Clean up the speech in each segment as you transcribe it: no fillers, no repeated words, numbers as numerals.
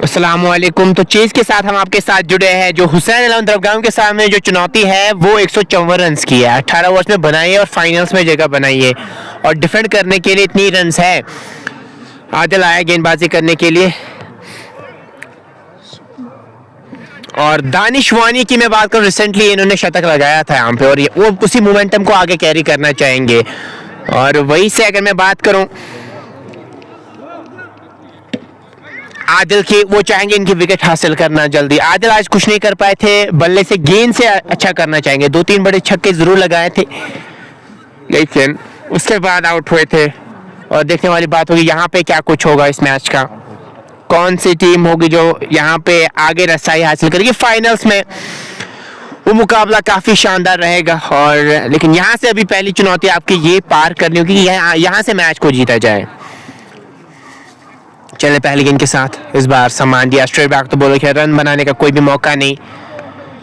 अस्सलामुअलैकुम। तो चेज के साथ हम आपके साथ जुड़े हैं। जो हुसैन एलेवन दरगाम के सामने जो चुनौती है वो 154 रन की है। 18 ओवर्स में बनाई है और फाइनल्स में जगह बनाई है और डिफेंड करने के लिए इतनी रन है। आदिल आया गेंदबाजी करने के लिए और दानिश वानी की मैं बात करूं, रिसेंटली इन्होंने शतक लगाया था यहाँ पे और वो उसी मोमेंटम को आगे कैरी करना चाहेंगे। और वहीं से अगर मैं बात करूं आदिल की, वो चाहेंगे इनकी विकेट हासिल करना जल्दी। आदिल आज कुछ नहीं कर पाए थे, बल्ले से गेंद से अच्छा करना चाहेंगे। 2-3 बड़े छक्के जरूर लगाए थे लेकिन उसके बाद आउट हुए थे। और देखने वाली बात होगी यहाँ पे क्या कुछ होगा इस मैच का, कौन सी टीम होगी जो यहाँ पे आगे रसाई हासिल करेगी फाइनल्स में। वो मुकाबला काफी शानदार रहेगा। और लेकिन यहाँ से अभी पहली चुनौती आपकी ये पार करनी होगी, यहाँ से मैच को जीता जाए। चले पहली गेंद के साथ इस बार सम्मान दिया स्ट्रेट बैक तो बोलो कि रन बनाने का कोई भी मौका नहीं,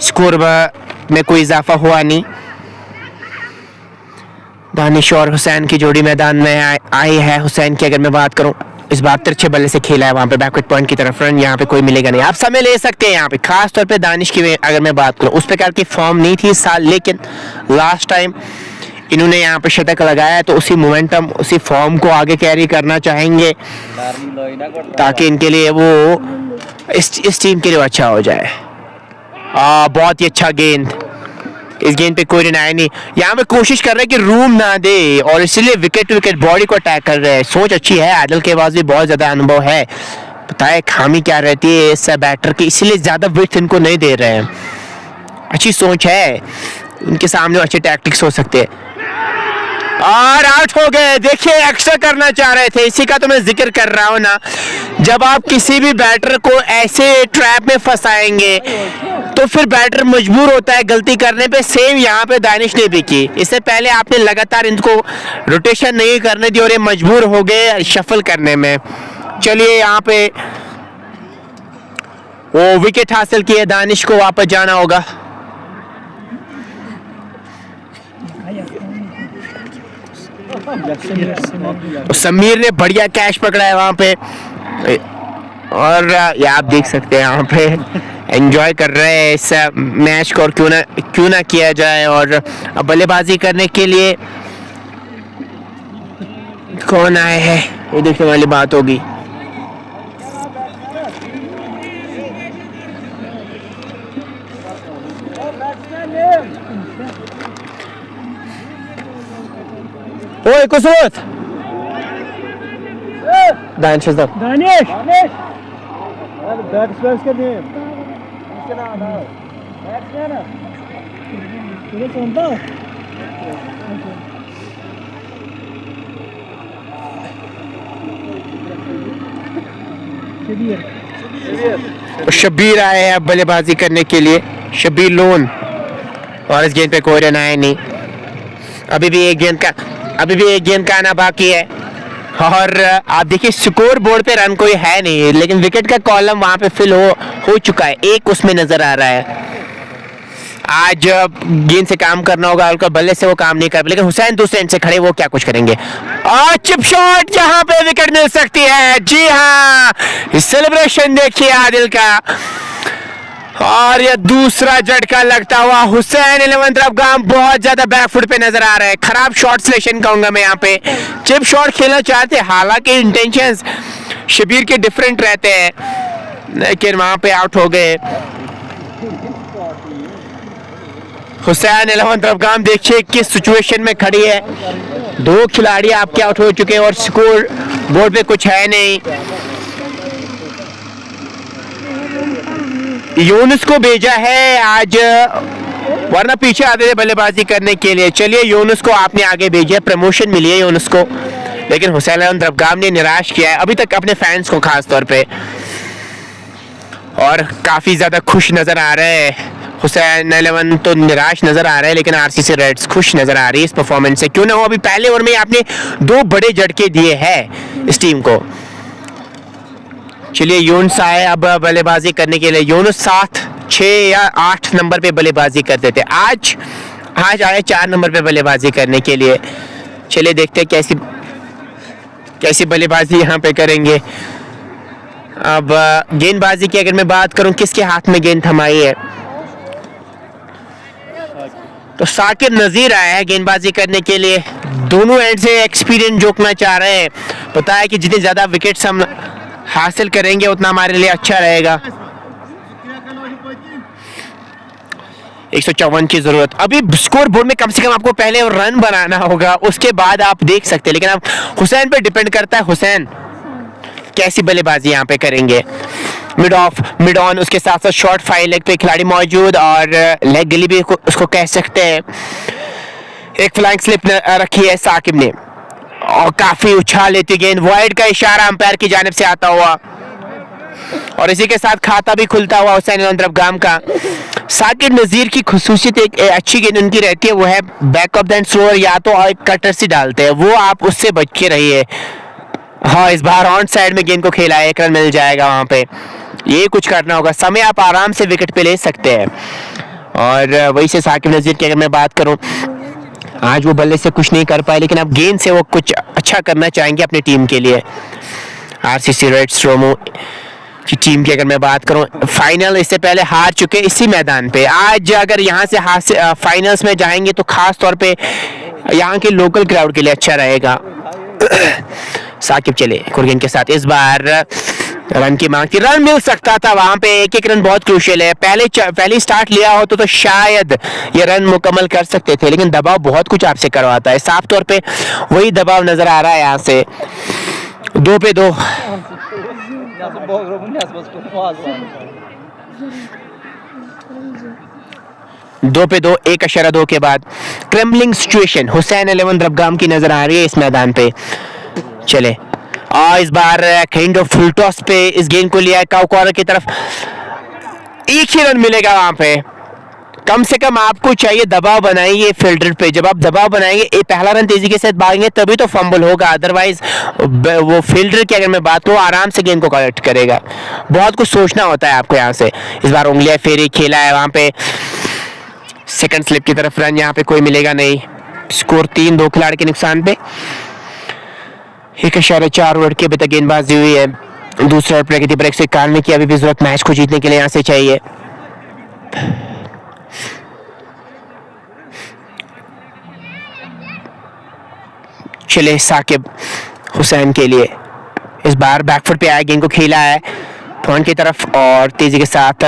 स्कोर में कोई इजाफा हुआ नहीं। दानिश और हुसैन की जोड़ी मैदान में आई है। हुसैन की अगर मैं बात करूं, इस बार तिरछे बल्ले से खेला है वहां पे बैकवर्ड पॉइंट की तरफ। रन यहाँ पे कोई मिलेगा नहीं, आप समय ले सकते हैं यहाँ पे। खास तौर पे दानिश की अगर मैं बात करूं, उस प्रकार की फॉर्म नहीं थी इस साल, लेकिन लास्ट टाइम इन्होंने यहाँ पे शतक लगाया तो उसी मोमेंटम उसी फॉर्म को आगे कैरी करना चाहेंगे ताकि इनके लिए वो इस टीम के लिए अच्छा हो जाए। बहुत ही अच्छा गेंद, इस गेंद पे कोई आया नहीं। यहाँ पे कोशिश कर रहे हैं कि रूम ना दे और इसलिए विकेट बॉडी को अटैक कर रहे हैं। सोच अच्छी है, आदिल के पास भी बहुत ज्यादा अनुभव है, पता है खामी क्या रहती है इस बैटर की, इसलिए ज्यादा विकेट इनको नहीं दे रहे हैं। अच्छी सोच है, इनके सामने अच्छे टैक्टिक्स हो सकते हैं। और आउट हो गए। देखिए एक्स्ट्रा करना चाह रहे थे, इसी का तो मैं जिक्र कर रहा हूं ना। जब आप किसी भी बैटर को ऐसे ट्रैप में फंसाएंगे तो फिर बैटर मजबूर होता है गलती करने पे। सेम यहाँ पे दानिश ने भी की। इससे पहले आपने लगातार इनको रोटेशन नहीं करने दी और ये मजबूर हो गए शफल करने में। चलिए यहाँ पे वो विकेट हासिल किए, दानिश को वापस जाना होगा। समीर ने बढ़िया कैच पकड़ा है वहां पे और ये आप देख सकते हैं यहाँ पे एंजॉय कर रहे हैं इस मैच को और क्यों ना किया जाए। और अब बल्लेबाजी करने के लिए कौन आए हैं ये देखने वाली बात होगी। ओए कुसुत दानिश शब्बीर आए हैं अब बल्लेबाजी करने के लिए, शब्बीर लोन। और इस गेंद पे कोई रन आया नहीं। अभी भी एक गेंद का आना बाकी है। और आप देखिए स्कोर बोर्ड पे रन कोई है नहीं, लेकिन विकेट का कॉलम वहां पे फिल हो चुका है, एक उसमें नजर आ रहा है। आज गेंद से काम करना होगा, उनका बल्ले से वो काम नहीं कर पाए, लेकिन हुसैन दूसरे एंड से खड़े, वो क्या कुछ करेंगे। और चिप शॉट, यहाँ पे विकेट मिल सकती है। जी हाँ, सेलिब्रेशन देखिए आदिल का। और ये दूसरा झटका लगता हुआ हुसैन एलेवन दरगाम बहुत ज्यादा बैकफुट पे नजर आ रहा है। खराब शॉट सिलेक्शन कहूंगा मैं यहाँ पे। चिप शॉट खेलना चाहते, हालांकि इंटेंशंस शबीर के डिफरेंट रहते हैं, लेकिन वहां पे आउट हो गए। हुसैन एलेवन दरगाम देखिए किस सिचुएशन में खड़ी है। 2 खिलाड़ी आपके आउट हो चुके हैं और स्कोर बोर्ड पे कुछ है नहीं। यूनुस को भेजा है आज, वरना पीछे आते थे बल्लेबाजी करने के लिए। चलिए यूनुस को आपने आगे भेजा, प्रमोशन मिली है यूनुस को, लेकिन हुसैन एलेवन दरगाम ने निराश किया है अभी तक अपने फैंस को खास तौर पे, और काफी ज्यादा खुश नजर आ रहे हैं। हुसैन एलेवन तो निराश नजर आ रहा है, लेकिन आरसीसी रेड्स खुश नजर आ रही है इस परफॉर्मेंस से। क्यों ना हो, अभी पहले ओवर में आपने 2 बड़े झटके दिए हैं इस टीम को। चलिए यूनुस आए अब बल्लेबाजी करने के लिए। यूनुस 7, 6 या 8 नंबर पे बल्लेबाजी करते थे, आज आए 4 नंबर पे बल्लेबाजी करने के लिए। चलिए देखते हैं कैसी बल्लेबाजी यहाँ पे करेंगे। अब गेंदबाजी की अगर मैं बात करूं, किसके हाथ में गेंद थमाई है, तो साकिब नजीर आया है गेंदबाजी करने के लिए। दोनों एंड से एक्सपीरियंस जोकना चाह रहे हैं, पता है कि जितने ज्यादा विकेट्स हम हासिल करेंगे उतना हमारे लिए अच्छा रहेगा। 154 की जरूरत। अभी स्कोर बोर्ड में कम से कम आपको पहले रन बनाना होगा, उसके बाद आप देख सकते हैं, लेकिन अब हुसैन पे डिपेंड करता है हुसैन कैसी बल्लेबाजी यहाँ पे करेंगे। मिड ऑफ, मिड ऑन, उसके साथ साथ शॉर्ट फाइव लेग पे खिलाड़ी मौजूद और लेग गली भी उसको कह सकते हैं। एक फ्लाइंग स्लिप रखी है साकिब ने और काफी उछाल लेती गेंद, वाइड का इशारा अंपायर की जानिब से आता हुआ और इसी के साथ खाता भी खुलता हुआ हुसैन अलंदरगाम का। साकिब नजीर की खुसूसियत एक अच्छी गेंद उनकी रहती है, वो है back of the end slower, या तो कटर से डालते हैं, वो आप उससे बच के रहिए। हाँ, इस बार ऑन साइड में गेंद को खेला है, एक रन मिल जाएगा वहां पे। ये कुछ करना होगा, समय आप आराम से विकेट पे ले सकते हैं। और वही से साकिब नजीर की अगर मैं बात करूं, आज वो बल्ले से कुछ नहीं कर पाए, लेकिन अब गेंद से वो कुछ अच्छा करना चाहेंगे अपनी टीम के लिए। आरसीसी रेड स्ट्रोमो की टीम की अगर मैं बात करूं, फाइनल इससे पहले हार चुके इसी मैदान पे। आज अगर यहाँ से फाइनल्स में जाएंगे तो खास तौर पे यहाँ के लोकल क्राउड के लिए अच्छा रहेगा। साकिब चले कुरगेन के साथ, इस बार रन की मांग थी, रन मिल सकता था वहां पे, एक एक रन बहुत क्रूशियल है। पहले स्टार्ट लिया हो तो शायद ये रन मुकम्मल कर सकते थे, लेकिन दबाव बहुत कुछ आपसे करवाता है, साफ तौर पे वही दबाव नजर आ रहा है यहाँ से। 2 पे 2, 2 पे 2, 1.2 के बाद क्रम्बलिंग सिचुएशन हुसैन 11 दरबगाम की नजर आ रही है इस मैदान पे। चले और इस बार काइंड ऑफ फुल टॉस पे इस गेंद को लिया है काउ कॉर्नर की तरफ, एक ही रन मिलेगा वहां पे। कम से कम आपको चाहिए दबाव बनाइए फील्डर पे, जब आप दबाव बनाएंगे पहला रन तेजी के साथ भागेंगे तभी तो फंबल होगा, अदरवाइज वो फील्डर की अगर मैं बात करूं आराम से गेंद को कलेक्ट करेगा। बहुत कुछ सोचना होता है आपको यहाँ से। इस बार उंगलियां फेरी खेला है वहां पे, सेकंड स्लिप की तरफ रन यहाँ पे कोई मिलेगा नहीं। स्कोर 3-2 खिलाड़ी के नुकसान पे। 1.4 ओवर की अभी तक गेंदबाजी हुई है, दूसरा ओवर प्रगति पर 191 की अभी भी जरूरत मैच को जीतने के लिए यहाँ से चाहिए। चले साकिब हुसैन के लिए, इस बार बैकफुट पे आया, गेंद को खेला है फ्रंट की तरफ और तेजी के साथ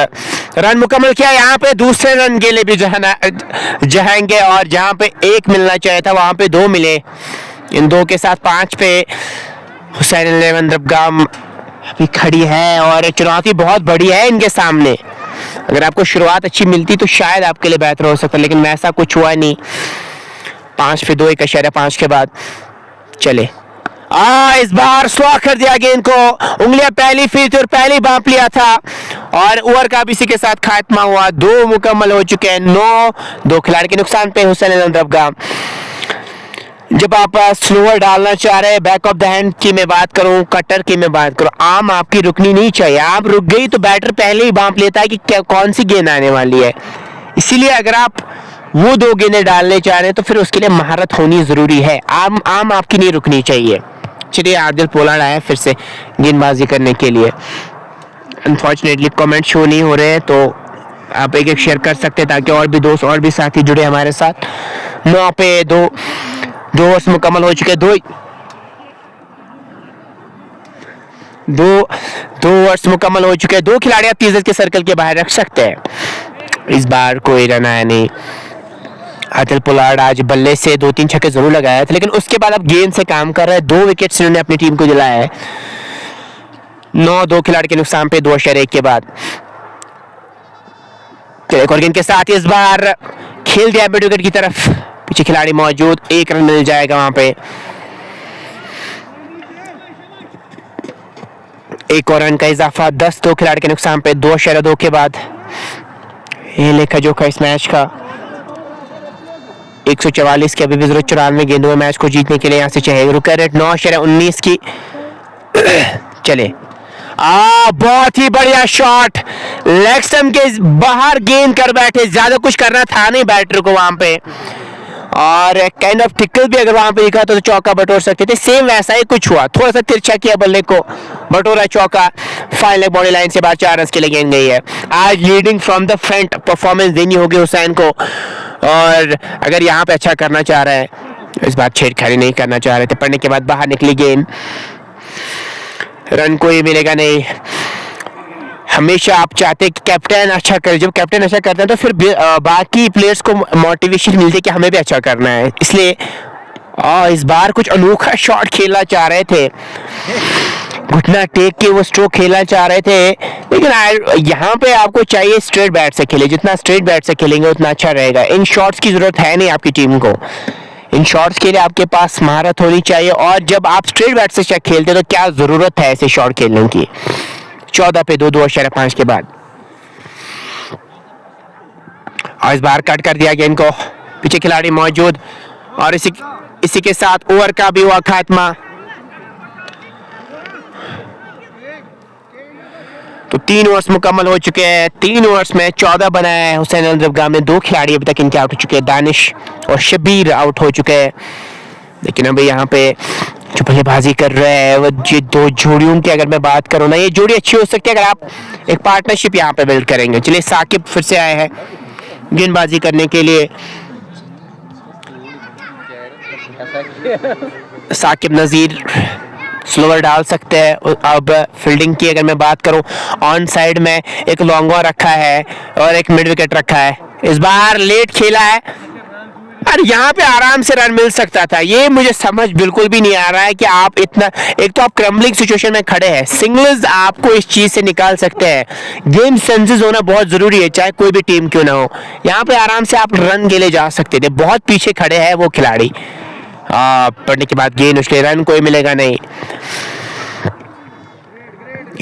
रन मुकम्मल किया। यहाँ पे दूसरे रन के लिए भी जाएंगे और जहां पे 1 मिलना चाहिए था वहां पे 2 मिले। इन 2 के साथ 5 पे हुसैन 11 दरबगाम अभी खड़ी है और चुनौती बहुत बड़ी है इनके सामने। अगर आपको शुरुआत अच्छी मिलती तो शायद आपके लिए बेहतर हो सकता, लेकिन वैसा कुछ हुआ नहीं। 5 पे 2, 1.5 के बाद चले इस बार स्लो कर दिया गेंद को, उंगलियां पहली फिर थी और पहली बांप लिया था और ओवर का भी इसी के साथ खात्मा हुआ। 2 मुकम्मल हो चुके हैं, 9, 2 खिलाड़ी के नुकसान पे हुसैन दरबगाम। जब आप स्लोअर डालना चाह रहे हैं, बैक ऑफ द हैंड की मैं बात करूं, कटर की मैं बात करूं, आम आपकी रुकनी नहीं चाहिए। आप रुक गई तो बैटर पहले ही बांप लेता है कि कौन सी गेंद आने वाली है। इसीलिए अगर आप वो 2 गेंदें डालने चाह रहे हैं तो फिर उसके लिए महारत होनी जरूरी है, आम आपकी नहीं रुकनी चाहिए। चलिए आदिल पोलार्ड आया फिर से गेंदबाजी करने के लिए। अनफॉर्चुनेटली कमेंट शो नहीं हो रहे हैं, तो आप एक शेयर कर सकते हैं ताकि और भी दोस्त और भी साथी जुड़े हमारे साथ। 9 पे 2 ओवर्स मुकम्मल हो चुके, 2 ओवर्स मुकम्मल हो चुके हैं। 2 खिलाड़ी आप 30 के सर्कल के बाहर रख सकते हैं। इस बार कोई रन आया नहीं। आदिल पोलार्ड आज बल्ले से 2-3 छक्के जरूर लगाया था, लेकिन उसके बाद अब गेंद से काम कर रहा है। 2 विकेट्स इन्होंने अपनी टीम को दिलाया है। 9-2 खिलाड़ी के नुकसान पे 2.1 के बाद एक और गेंद के साथ इस बार खेल दिया मिड विकेट की तरफ, पीछे खिलाड़ी मौजूद, 1 रन मिल जाएगा वहां पे। एक और रन का इजाफा, 10-2 खिलाड़ी के नुकसान पे 2.2 के बाद। ये लेखा जोखा इस मैच का। 144 की अभी भी जरूरत 94 गेंदों में मैच को जीतने के लिए यहाँ से चाहिए। रुका रेट 9.19 की। चले बहुत ही बढ़िया शॉट, लेग स्टंप के बाहर गेंद कर बैठे, ज्यादा कुछ करना था नहीं बैटर को वहां पे और काइंड ऑफ टिकल भी अगर वहां पे दिखा तो चौका बटोर सकते थे। सेम वैसा ही कुछ हुआ, थोड़ा सा तिरछा किया बल्ले को, बटोरा चौका, फाइनल बॉडी लाइन से बाहर 4 रन के लिए गेंद गई है। आज leading from the front performance देनी होगी हुसैन को, और अगर यहाँ पे अच्छा करना चाह रहा है, इस बार छेड़खानी नहीं करना चाह रहे थे, पढ़ने के बाद बाहर निकली गेंद, रन कोई मिलेगा नहीं। हमेशा आप चाहते हैं कि कैप्टन अच्छा करे, जब कैप्टन अच्छा करता है तो फिर बाकी प्लेयर्स को मोटिवेशन मिलती है कि हमें भी अच्छा करना है, इसलिए इस बार कुछ अनोखा शॉट खेलना चाह रहे थे, घुटना टेक के वो स्ट्रोक खेलना चाह रहे थे, लेकिन यहाँ पे आपको चाहिए स्ट्रेट बैट से खेले, जितना स्ट्रेट बैट से खेलेंगे उतना अच्छा रहेगा। इन शॉट्स की जरूरत है नहीं आपकी टीम को, इन शॉट्स के लिए आपके पास महारत होनी चाहिए, और जब आप स्ट्रेट बैट से खेलते तो क्या जरूरत है ऐसे शॉट खेलने की। 14 पे 2.5 के बाद, और इस बार कट कर दिया गेंद को, पीछे खिलाड़ी मौजूद, और इसी के साथ ओवर का भी हुआ खात्मा। तो 3 ओवर्स मुकम्मल हो चुके हैं, 3 ओवर्स में 14 बनाया है हुसैन अलंदरगाम ने। 2 खिलाड़ी अभी तक इनके आउट हो चुके हैं, दानिश और शबीर आउट हो चुके हैं, लेकिन अभी यहाँ पे जो बल्लेबाजी कर रहे हैं वो ये 2 जोड़ियों की अगर मैं बात करूँ ना, ये जोड़ी अच्छी हो सकती है अगर आप एक पार्टनरशिप यहाँ पे बिल्ड करेंगे। चलिए साकिब फिर से आए हैं गेंदबाजी करने के लिए, साकिब नजीर स्लोअर डाल सकते हैं। अब फील्डिंग की अगर मैं बात करूं, ऑन साइड में एक लॉन्ग ऑन रखा है और एक मिड विकेट रखा है, इस बार लेट खेला है, और यहाँ पे आराम से रन मिल सकता था। ये मुझे समझ बिल्कुल भी नहीं आ रहा है कि आप इतना, एक तो आप क्रम्बलिंग सिचुएशन में खड़े हैं, सिंगल्स आपको इस चीज से निकाल सकते हैं, गेम सेंसेस होना बहुत जरूरी है चाहे कोई भी टीम क्यों ना हो। यहाँ पे आराम से आप रन के लिए जा सकते थे, बहुत पीछे खड़े हैं वो खिलाड़ी। पढ़ने के बाद गेंद उछले, रन कोई मिलेगा नहीं।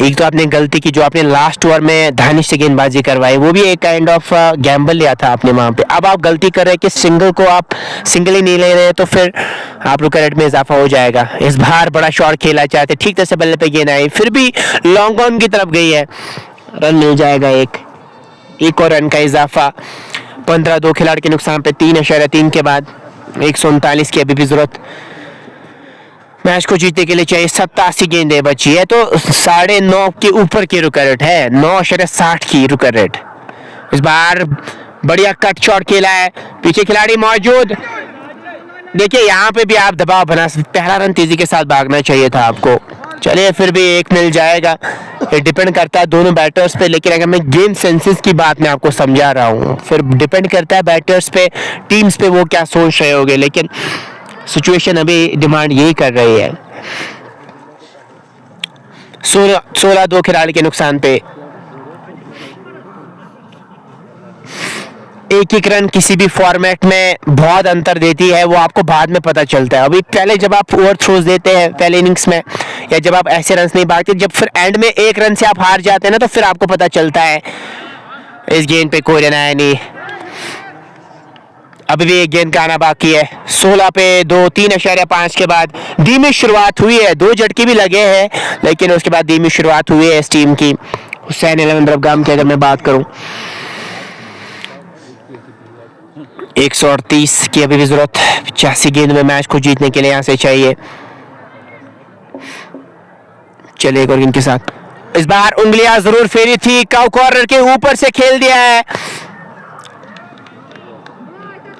एक तो आपने गलती की जो आपने लास्ट ओवर में दानिश से गेंदबाजी करवाई, वो भी एक काइंड ऑफ गैम्बल लिया था आपने वहां पे। अब आप गलती कर रहे हैं कि सिंगल को आप सिंगल ही नहीं ले रहे, तो फिर आप लोग का रेट में इजाफा हो जाएगा। इस बार बड़ा शॉट खेला चाहते, ठीक तरह से बल्ले पे गेंद आई, फिर भी लॉन्ग ऑन की तरफ गई है, रन मिल जाएगा। एक और रन का इजाफा, 15 2 खिलाड़ी के नुकसान पे 3.3 के बाद 139 की अभी भी जरूरत मैच को जीतने के लिए चाहिए। 87 गेंदें बची है, तो 9.5 के ऊपर की रुक रेट है, 9.60 की रुक रेट। इस बार बढ़िया कट शॉट खेला है, पीछे खिलाड़ी मौजूद, देखिए यहाँ पे भी आप दबाव बना सकते, पहला रन तेजी के साथ भागना चाहिए था आपको। चलिए फिर भी एक मिल जाएगा, ये डिपेंड करता है दोनों बैटर्स पे, लेकिन अगर मैं गेम सेंसेस की बात मैं आपको समझा रहा हूँ, फिर डिपेंड करता है बैटर्स पे, टीम्स पे वो क्या सोच रहे होंगे, लेकिन सिचुएशन अभी डिमांड यही कर रही है। 16 2 खिलाड़ी के नुकसान पे, एक रन किसी भी फॉर्मेट में बहुत अंतर देती है, वो आपको बाद में पता चलता है। अभी पहले जब आप ओवर थ्रोज देते हैं पहले इनिंग्स में, या जब आप ऐसे रन नहीं भागते, जब फिर एंड में 1 रन से आप हार जाते हैं ना, तो फिर आपको पता चलता है इस गेंद पे कोई रन आया नहीं। अभी भी एक गेंद का आना बाकी है। 16 पे 2, 3.5 के बाद धीमी शुरुआत हुई है, 2 झटके भी लगे हैं, लेकिन उसके बाद धीमी शुरुआत हुई है इस टीम की। हुसैन अलंदरगाम की अगर मैं बात करूं, 138 की अभी भी जरूरत, 85 गेंद में मैच को जीतने के लिए यहां से चाहिए। चलिए एक और गेंद के साथ, इस बार उंगलियां जरूर फेरी थी, काउ कॉर्नर के ऊपर से खेल दिया है,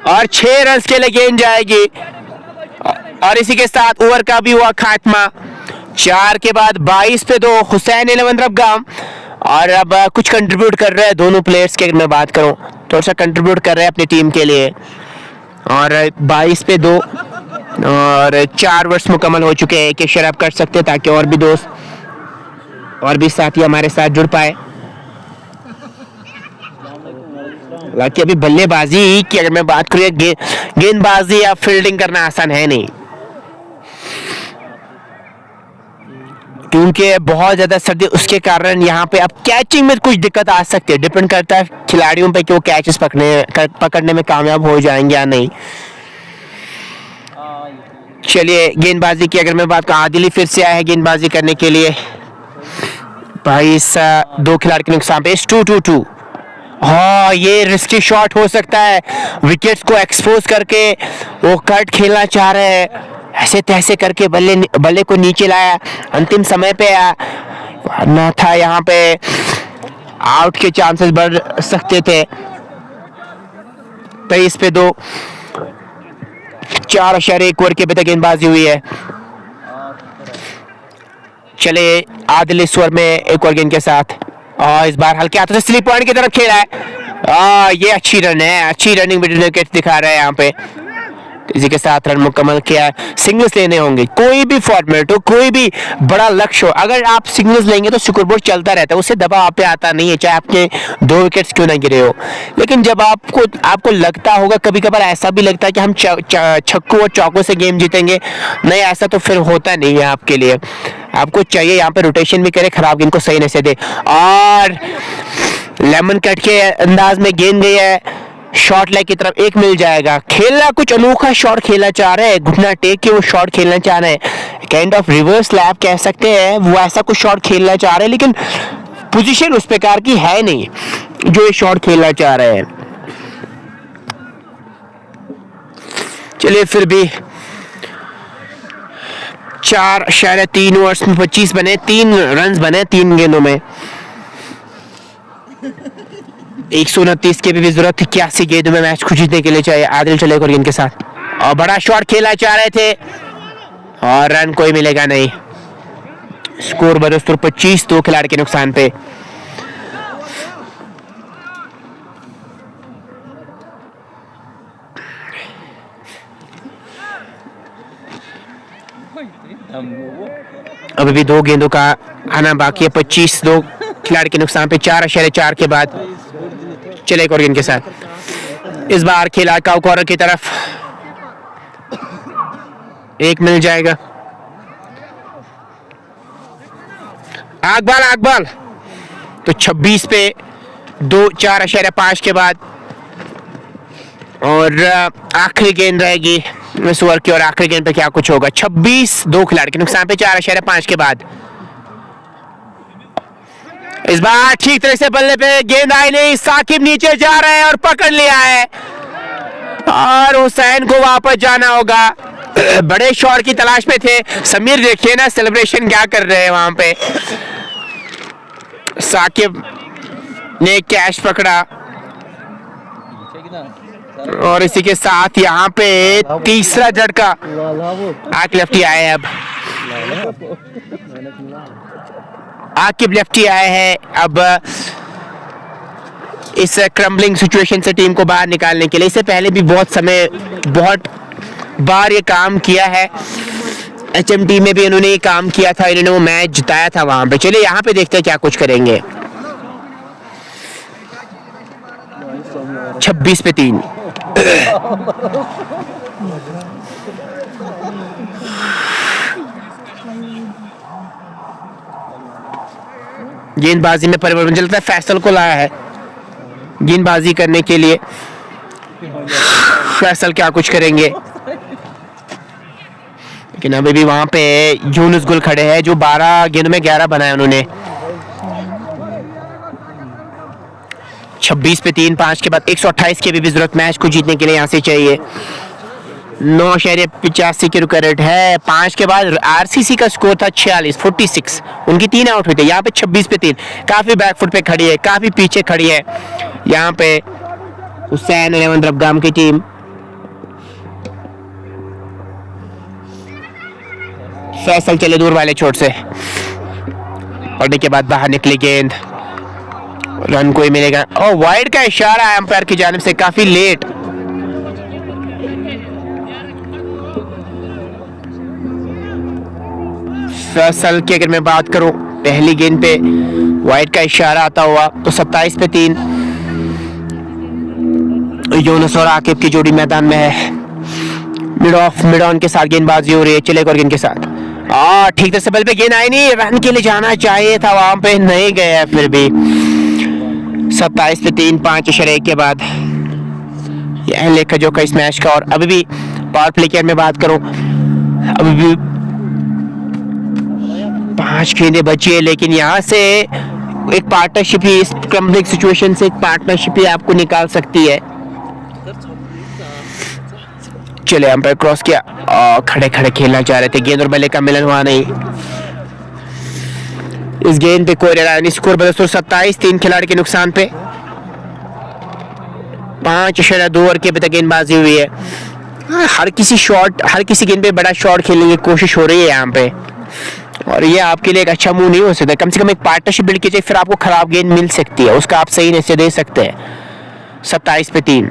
और 6 रन के लिए गेंद जाएगी, और इसी के साथ ओवर का भी हुआ खात्मा। 4 के बाद 22 पे 2 हुसैन अलंदरगाम, और अब कुछ कंट्रीब्यूट कर रहे हैं दोनों प्लेयर्स की अगर मैं बात करूं, थोड़ा सा कंट्रीब्यूट कर रहे हैं अपनी टीम के लिए। और 22 पे 2 और 4 ओवर्स मुकम्मल हो चुके हैं, कि शेयर अप कर सकते हैं ताकि और भी दोस्त और भी साथी हमारे साथ जुड़ पाए। हालांकि अभी बल्लेबाजी की अगर मैं बात करूँ, गेंदबाजी या फील्डिंग करना आसान है नहीं, क्योंकि बहुत ज्यादा सर्दी, उसके कारण यहाँ पे अब कैचिंग में कुछ दिक्कत आ सकती है। डिपेंड करता है खिलाड़ियों पे कि वो कैचेस पकड़ने में कामयाब हो जाएंगे या नहीं। चलिए गेंदबाजी की अगर मैं बात करूँ, आदिली फिर से आया है गेंदबाजी करने के लिए। 22 2 खिलाड़ी के नुकसान पे 2-2-2, ये रिस्की शॉट हो सकता है, विकेट्स को एक्सपोज करके वो कट खेलना चाह रहे हैं, ऐसे तैसे करके बल्ले को नीचे लाया, अंतिम समय पे ना था, यहाँ पे आउट के चांसेस बढ़ सकते थे। 23 पे 2, 4.1 ओवर के अभी तक गेंदबाजी हुई है। चले आदिल इस ओवर में एक और गेंद के साथ, और इस बार हल्के हाथों से स्लिप पॉइंट की तरफ खेला है। ये अच्छी रन है, अच्छी रनिंग विकेट दिखा रहा है यहाँ पे। इसी के साथ रन मुकम्मल किया है। सिंगल्स लेने होंगे, कोई भी फॉर्मेट हो, कोई भी बड़ा लक्ष्य हो, अगर आप सिंगल्स लेंगे तो स्कोरबोर्ड चलता रहता है, उससे दबाव आप पे आता नहीं है, चाहे आपके 2 विकेट्स क्यों ना गिरे हो। लेकिन जब आपको लगता होगा, कभी कभार ऐसा भी लगता है कि हम छक्कों और चौकों से गेम जीतेंगे, नहीं, ऐसा तो फिर होता नहीं है आपके लिए। आपको चाहिए यहाँ पे रोटेशन भी करे, खराब गेंद को सही नहीं से दे, और लेमन कट के अंदाज में गेंद गई है शॉर्ट लेग की तरफ, एक मिल जाएगा। खेलना कुछ अनोखा शॉट खेलना चाह रहे हैं, घुटना टेक के वो शॉट खेलना चाह रहे हैं, काइंड ऑफ रिवर्स लैप कह सकते हैं, वो ऐसा कुछ शॉट खेलना चाह रहे हैं, लेकिन पोजीशन उस प्रकार की है नहीं जो ये शॉट खेलना चाह रहे हैं। चलिए फिर भी 4.3 ओवर्स में 25 बने, 3 रन बने 3 गेंदों में। 129 की भी जरूरत थी, 81 गेंदों में मैच को जीतने के लिए चाहिए। आदिल चले और गेंद के साथ, और बड़ा शॉट खेलना चाह रहे थे, और रन कोई मिलेगा नहीं। स्कोर बदस्तूर 25, 2 खिलाड़ी के नुकसान पे। अभी भी 2 गेंदों का आना बाकी है। 25, 2 खिलाड़ी के नुकसान पे। 4.4 के बाद चले एक और गेंद के साथ, इस बार खेला काउ कॉर्नर की तरफ, एक मिल जाएगा। आग बाल तो 26 पे 2, 4.5 के बाद, और आखिरी गेंद रहेगी इस ओवर की, और आखिरी गेंद पे क्या कुछ होगा। 26, 2 खिलाड़ी के नुकसान पे 4.5 के बाद। इस बार ठीक तरह से बल्ले पे गेंद आई नहीं, साकिब नीचे जा रहे हैं और पकड़ लिया है, और हुसैन को वापस जाना होगा। बड़े शॉट की तलाश में थे समीर, देखिए ना सेलिब्रेशन क्या कर रहे हैं वहां पे। साकिब ने कैच पकड़ा, और इसी के साथ यहाँ पे तीसरा झटका। आकिब लेफ्टी आए हैं, अब आकिब लेफ्टी आए हैं अब इस क्रम्बलिंग सिचुएशन से टीम को बाहर निकालने के लिए। इससे पहले भी बहुत बार ये काम किया है, HMT में भी इन्होंने ये काम किया था, इन्होंने वो मैच जिताया था वहां पे। चलिए यहाँ पे देखते हैं क्या कुछ करेंगे। 26 पे 3। गेंदबाजी में परिवर्तन चलता है, फैसल को लाया है गेंदबाजी करने के लिए। फैसल क्या कुछ करेंगे, लेकिन अभी भी वहां पे यूनुस गुल खड़े हैं, जो 12 गेंद में 11 बनाए उन्होंने। 26 पे 3, 5 के बाद 128 की भी जरूरत मैच को जीतने के लिए यहाँ से चाहिए। 9.85 की रुका रेट है। 5 के बाद आरसीसी का स्कोर था 46, उनकी 3 आउट हुई थे। यहाँ पे 26 पे 3, काफी बैकफुट पे खड़ी है, काफी पीछे खड़ी है यहाँ पे हुसैन 11 रबगाम की टीम। फैसल चले दूर वाले छोर से, पड़ने के बाद बाहर निकली गेंद, रन कोई मिलेगा, और वाइड का इशारा है अंपायर की जानिब से, काफी लेट। फैसल की अगर मैं बात करूं, पहली गेंद पे वाइड का इशारा आता हुआ तो 27 पे 3। यूनुस और आकिब की जोड़ी मैदान में है, मिड ऑन के साथ गेंदबाजी हो रही है। चले और गेंद के साथ, ठीक तरह से बल पे गेंद आई नहीं, रन के लिए जाना चाहिए था, वहां पे नहीं गया। फिर भी 27 पे 3, 5.1 के बाद यह लेखा जो का इस मैच का। और अभी भी पावर प्ले की मैं बात करूं, अभी भी 5 गेंदें बची है, लेकिन यहाँ से एक पार्टनरशिप ही इस कंप्लेक्स सिचुएशन से एक पार्टनरशिप ही आपको निकाल सकती है। चले अंपायर क्रॉस किया, खड़े खड़े खेलना चाह रहे थे, गेंद और बल्ले का मिलन हुआ नहीं। इस गेंद पे कोई रन, स्कोर बदस्तूर 27, 3 खिलाड़ी के नुकसान पे। 5.2 ओवर के अभी तक गेंदबाजी हुई है। हर किसी गेंद पे बड़ा शॉट खेलने की कोशिश हो रही है यहाँ पे, और ये आपके लिए एक अच्छा मूव नहीं हो सकता। कम से कम एक पार्टनरशिप बिल्ड कीजिए, फिर आपको खराब गेंद मिल सकती है, उसका आप सही नतीजा दे सकते हैं। 27 पे 3।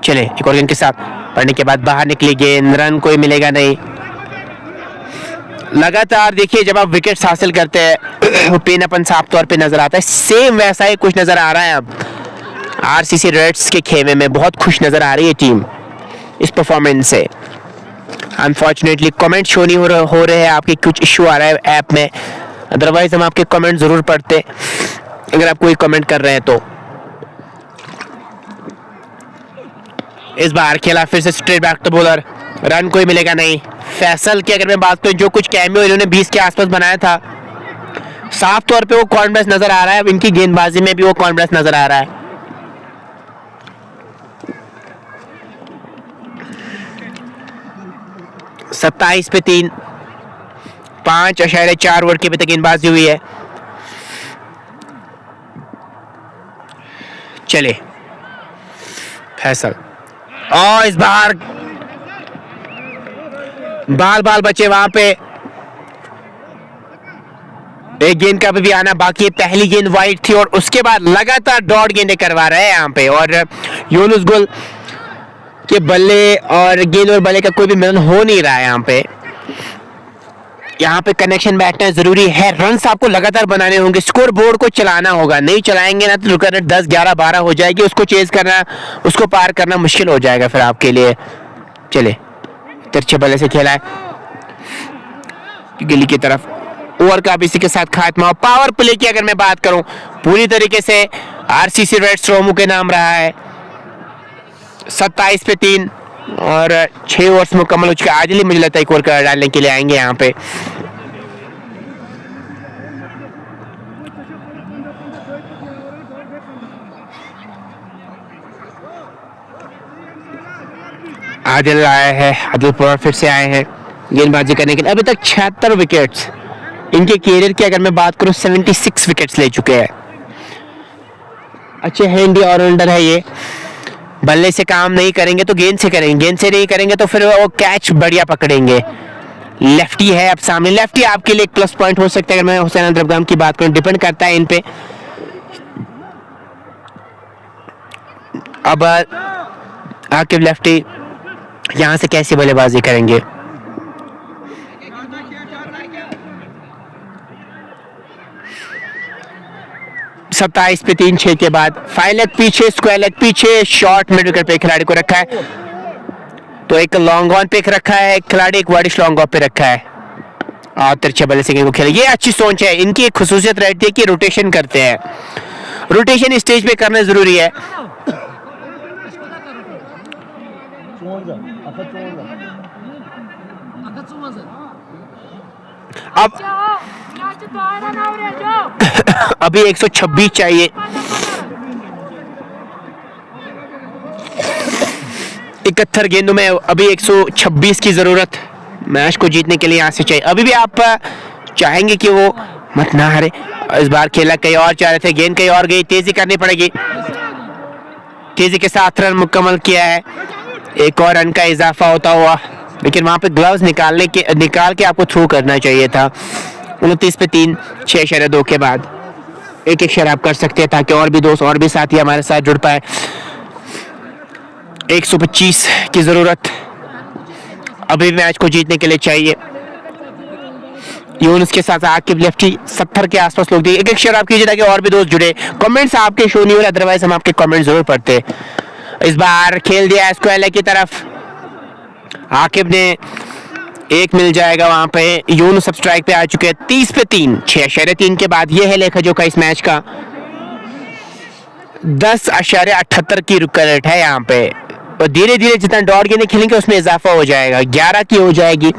चले एक और गेंद के साथ पढ़ने के बाद बाहर निकली गेंद, रन कोई मिलेगा नहीं। लगातार देखिए जब आप विकेट्स हासिल करते हैं वो पेनापन साफ तौर पे नजर आता है। सेम वैसा ही कुछ नजर आ रहा है अब आरसीसी रेड्स के खेमे में। बहुत खुश नजर आ रही है टीम इस परफॉर्मेंस से। अनफॉर्चुनेटली कमेंट शो नहीं हो रहे हैं, आपके कुछ इशू आ रहा है ऐप में, अदरवाइज हम आपके कमेंट जरूर पढ़ते अगर आप कोई कमेंट कर रहे हैं तो। इस बार खेला फिर से straight back to bowler, run कोई मिलेगा नहीं। फैसल की अगर मैं बात करूं, जो कुछ कैमियो इन्होंने 20 के आसपास बनाया था, साफ तौर पे वो कॉन्फिडेंस नजर आ रहा है। इनकी गेंदबाजी में भी वो कॉन्फिडेंस नजर आ रहा है। सत्ताईस पे 3, 5.4 ओवर की अभी तक गेंदबाजी हुई है। चले फैसल, और इस बार बाल बचे वहां पे। एक गेंद का भी आना बाकी है। पहली गेंद वाइड थी और उसके बाद लगातार डॉट गेंदें करवा रहे हैं यहाँ पे, और यूनुस गुल के बल्ले और गेंद और बल्ले का कोई भी मिलन हो नहीं रहा है यहाँ पे कनेक्शन बैठना जरूरी है। रन्स आपको लगातार बनाने होंगे, स्कोर बोर्ड को चलाना होगा। नहीं चलाएंगे ना तो रन 10, 11, 12 हो जाएगी। उसको चेज करना, उसको पार करना मुश्किल हो जाएगा फिर आपके लिए। चले तिरछे बल्ले से खेला है गिली की तरफ, ओवर का भी इसी के साथ खात्मा। पावर प्ले की अगर मैं बात करूं, पूरी तरीके से आरसीसी रेड्स रोमू के नाम रहा है। 27 पे 3 और 6 ओवर्स मुकम्मल हो चुके। आदिल मुझे लगता है एक ओवर का डालने के लिए आएंगे यहाँ पे। आदिल आए हैं, आदिल पवार फिर से आए हैं गेंदबाजी करने के लिए। अभी तक 76 विकेट्स इनके कैरियर की अगर मैं बात करूं, 76 विकेट्स ले चुके हैं। अच्छे हैंडी ऑलराउंडर है ये। बल्ले से काम नहीं करेंगे तो गेंद से करेंगे, गेंद से नहीं करेंगे तो फिर वो कैच बढ़िया पकड़ेंगे। लेफ्टी है अब सामने, लेफ्टी आपके लिए एक प्लस पॉइंट हो सकता है। अगर मैं हुसैन अदरबगाम की बात करूं, डिपेंड करता है इन पे। अब आकिब लेफ्टी यहां से कैसी बल्लेबाजी करेंगे। सत्ताईस पे 3, 6 के बाद 5 लेग पीछे, स्क्वायर लेग पीछे, शॉर्ट मिड विकेट पे खिलाड़ी को रखा है। तो एक लॉन्ग ऑन पे रखा है एक खिलाड़ी, एक वाइडिश लॉन्ग ऑफ पे रखा है और तिरछे बल्ले से गेंद को खेला। ये अच्छी सोच है इनकी। एक खुसूसियत रहती है कि रोटेशन करते हैं। रोटेशन स्टेज पे करना जरूरी है। अब अभी 126 चाहिए। 71 गेंदों में अभी 126 की जरूरत मैच को जीतने के लिए यहाँ से चाहिए। अभी भी आप चाहेंगे कि वो मत ना हारे। इस बार खेला कहीं और चाह रहे थे, गेंद कहीं और गई, तेजी करनी पड़ेगी। तेजी के साथ रन मुकम्मल किया है, एक और रन का इजाफा होता हुआ, लेकिन वहां पे ग्लव्स निकाल के आपको थ्रो करना चाहिए था। 29 पे 3, 6.2 के बाद एक शेयर आप कर सकते हैं ताकि और भी दोस्त और भी साथी हमारे साथ जुड़ पाए। 125 की जरूरत अभी मैच को जीतने के लिए चाहिए। यूनुस के साथ आकिब लेफ्टी 70 के आसपास लोग दिए। एक शेयर आप कीजिए ताकि और भी दोस्त जुड़े। कमेंट्स आपके शो नहीं हो रहे, अदरवाइज हम आपके कमेंट जरूर पढ़ते। इस बार खेल दिया स्क्वायर लेग की तरफ, आकिब ने एक मिल जाएगा वहां पे। यूनुस सब स्ट्राइक पे आ चुके हैं। 30 पे 3, 6.3 के बाद ये है लेखा जोखा इस मैच का। 10.78 की रुक रेट है यहाँ पे। और धीरे धीरे जितना डॉट गेंदें खेलेंगे उसमें इजाफा हो जाएगा, 11 की हो जाएगी।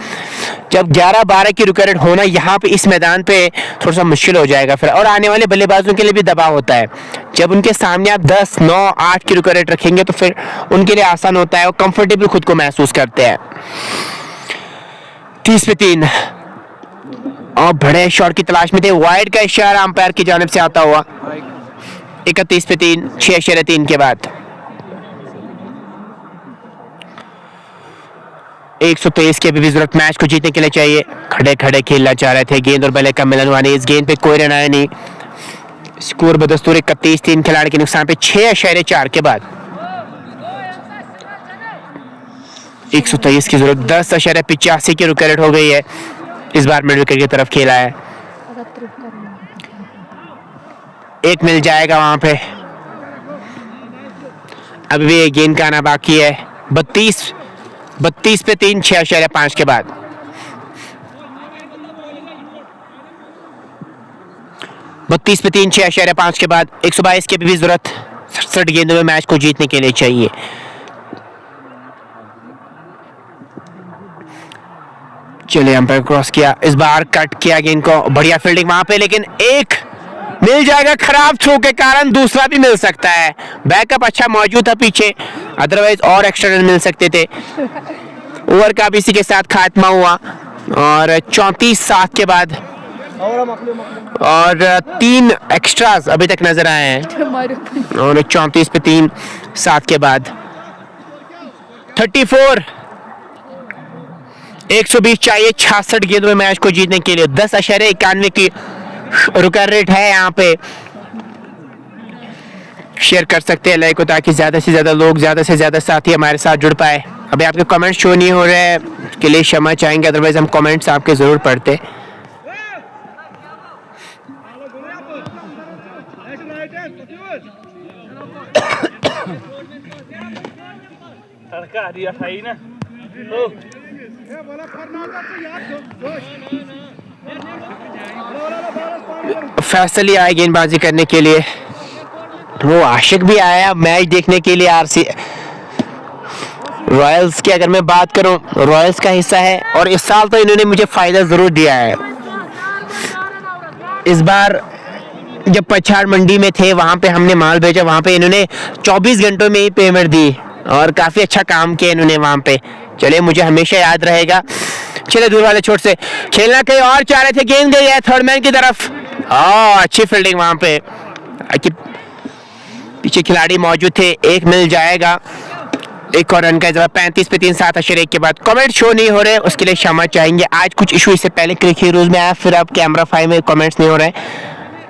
जब 11-12 की रुक रेट होना यहाँ पे इस मैदान पे थोड़ा सा मुश्किल हो जाएगा फिर, और आने वाले बल्लेबाजों के लिए भी दबाव होता है। जब उनके सामने आप 10, 9, 8 की रुक रेट रखेंगे तो फिर उनके लिए आसान होता है और कंफर्टेबल खुद को महसूस करते हैं। 30 पे 3 और बड़े शॉट की तलाश में थे, वाइड का इशारा अंपायर की जानिब से आता हुआ। 31 पे 3, 6-3 के बाद 123 की भी जरूरत मैच को जीतने के लिए चाहिए। खड़े खड़े खेलना चाह रहे थे, गेंद और बल्ले का मिलन हुआ नहीं, इस गेंद पे कोई रन आया नहीं। स्कोर बदस्तूर 31-3 खिलाड़ी के नुकसान पे 6-4 के बाद 123 की जरूरत, 10.85 की रुक रेट हो गई है। इस बार मिड विकेट की तरफ खेला है, एक मिल जाएगा वहां पे। अभी भी एक गेंद का आना बाकी है। 32 पे 3, 6.5 के बाद 32 पे 3, 6.5 के बाद 122 की भी जरूरत 67 गेंदों में मैच को जीतने के लिए चाहिए। चलिए अंपायर क्रॉस किया, इस बार कट किया गेंद को, बढ़िया फील्डिंग वहां पे, लेकिन एक मिल जाएगा। खराब थ्रो के कारण दूसरा भी मिल सकता है, बैकअप अच्छा मौजूद था पीछे, अदरवाइज और एक्स्ट्रा रन मिल सकते थे। ओवर का भी इसी के साथ खात्मा हुआ और 34-7 के बाद और 3 एक्स्ट्रास अभी तक नजर आए हैं और 34 पे 3, 7 के बाद 34, 120 चाहिए 66 गेंदों में मैच को जीतने के लिए। 10.91 की रुक रेट है यहाँ पे। शेयर कर सकते हैं लाइक को, ताकि ज्यादा से ज्यादा लोग, ज्यादा से ज्यादा साथी हमारे साथ जुड़ पाए। अभी आपके कमेंट्स शो नहीं हो रहे हैं, के लिए क्षमा चाहेंगे, अदरवाइज हम कमेंट्स आपके जरूर पढ़ते। फैसली आए गेंदबाजी करने के लिए, वो आशिक भी आया मैच देखने के लिए। आरसी रॉयल्स की अगर मैं बात करूं, रॉयल्स का हिस्सा है और इस साल तो इन्होंने मुझे फायदा जरूर दिया है। इस बार जब पछाड़ मंडी में थे वहां पे हमने माल भेजा, वहां पे इन्होंने 24 घंटों में ही पेमेंट दी और काफी अच्छा काम किया इन्होंने वहां पे। चलिए मुझे हमेशा याद रहेगा। चले दूर वाले छोर से खेलना कहीं और चाह रहे थे, गेंद गई है थर्ड मैन की तरफ। अच्छी फील्डिंग वहां पे, पीछे खिलाड़ी मौजूद थे, एक मिल जाएगा। एक और रन का जवाब। 35 पे 3, 7 के बाद कमेंट शो नहीं हो रहे, उसके लिए क्षमा चाहेंगे। आज कुछ इशू इससे पहले क्रिक हीरोज में आया, फिर अब कैमरा 5 में कमेंट्स नहीं हो रहे,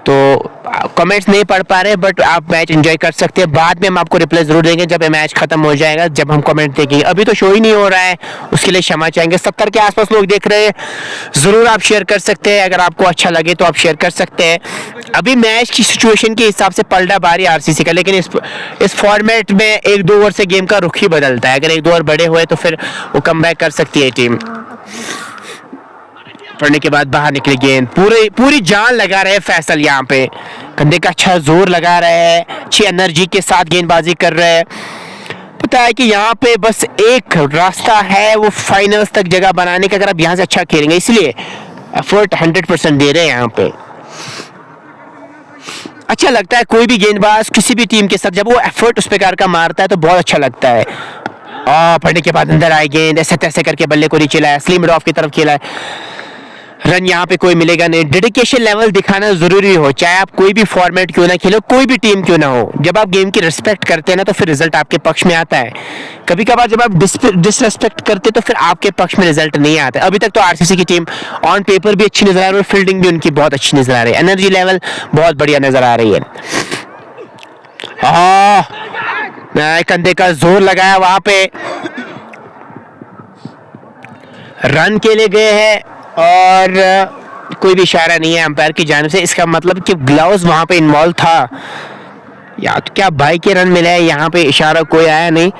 तो कमेंट्स नहीं पढ़ पा रहे, बट आप मैच एंजॉय कर सकते हैं। बाद में हम आपको रिप्लाई जरूर देंगे जब ये मैच खत्म हो जाएगा, जब हम कमेंट देखेंगे। अभी तो शो ही नहीं हो रहा है, उसके लिए क्षमा चाहेंगे। 70 के आसपास लोग देख रहे हैं, जरूर आप शेयर कर सकते हैं। अगर आपको अच्छा लगे तो आप शेयर कर सकते हैं। अभी मैच की सिचुएशन के हिसाब से पलटा बारी आरसीसी का, लेकिन इस फॉर्मेट में 1-2 ओवर से गेम का रुख ही बदलता है। अगर 1-2 ओवर बड़े हुए तो फिर वो कमबैक कर सकती है टीम। पड़ने के बाद बाहर निकली गेंद, पूरी जान लगा रहे फैसल, यहाँ पे कंधे का अच्छा जोर लगा रहे हैं, अच्छी एनर्जी के साथ गेंदबाजी कर रहे हैं। पता है कि यहाँ पे बस एक रास्ता है वो फाइनल्स तक जगह बनाने का, अगर आप यहाँ से अच्छा खेलेंगे, इसलिए एफर्ट 100% दे रहे हैं यहाँ पे। अच्छा लगता है कोई भी गेंदबाज किसी भी टीम के साथ जब वो एफर्ट उस प्रकार का मारता है तो बहुत अच्छा लगता है। पड़ने के बाद अंदर आई गेंद, ऐसे तैसे करके बल्ले को नीचे लाया, स्लिम ऑफ की तरफ खेला है। रन यहाँ पे कोई मिलेगा नहीं। डेडिकेशन लेवल दिखाना जरूरी हो, चाहे आप कोई भी फॉर्मेट क्यों ना खेलो, कोई भी टीम क्यों ना हो। जब आप गेम की रिस्पेक्ट करते हैं ना तो फिर रिजल्ट आपके पक्ष में आता है। कभी कभार जब आप डिसरेस्पेक्ट करते तो फिर आपके पक्ष में रिजल्ट नहीं आता। अभी तक तो आरसीसी की टीम ऑन पेपर भी अच्छी नजर आ रही है और फील्डिंग भी उनकी बहुत अच्छी नजर आ रही है, एनर्जी लेवल बहुत बढ़िया नजर आ रही है। कंधे का जोर लगाया वहां पे, रन के लिए गए हैं और कोई भी इशारा नहीं है अंपायर की जानिब से। इसका मतलब कि ग्लव्स वहां पे इन्वॉल्व था, या तो क्या बाई के रन मिले हैं, यहाँ पे इशारा कोई आया नहीं,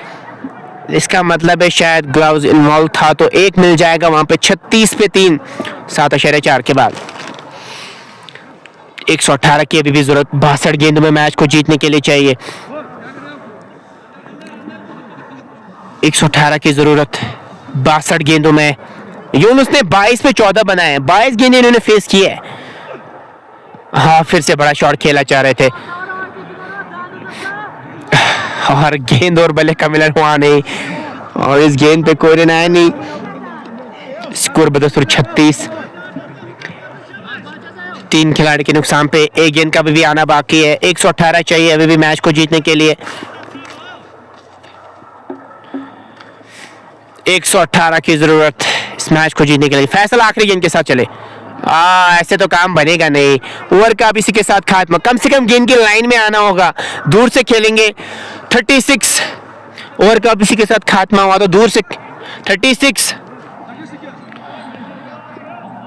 इसका मतलब है शायद ग्लव्स इन्वॉल्व था, तो एक मिल जाएगा वहां पे। 36 पे 3, 7.4 के बाद 118 की अभी भी जरूरत, 62 गेंदों में मैच को जीतने के लिए चाहिए। 118 की जरूरत 62 गेंदों में। यूनुस ने 22 पे 14 बनाए हैं, 22 गेंदें इन्होंने फेस की है। हाँ, फिर से बड़ा शॉट खेला चाह रहे थे और गेंद और बल्ले का मिलन हुआ नहीं और इस गेंद पे कोई रन आया नहीं। स्कोर 36। 3 खिलाड़ी के नुकसान पे एक गेंद का भी आना बाकी है। 118 चाहिए अभी भी मैच को जीतने के लिए। 118 की जरूरत इस मैच को जीतने के लिए। फैसला आखिरी गेंद के साथ चले। ऐसे तो काम बनेगा नहीं। ओवर का अब इसी के साथ खात्मा। कम से कम गेंद की लाइन में आना होगा। दूर से खेलेंगे 36। ओवर का अब इसी के साथ खात्मा हुआ तो दूर से 36।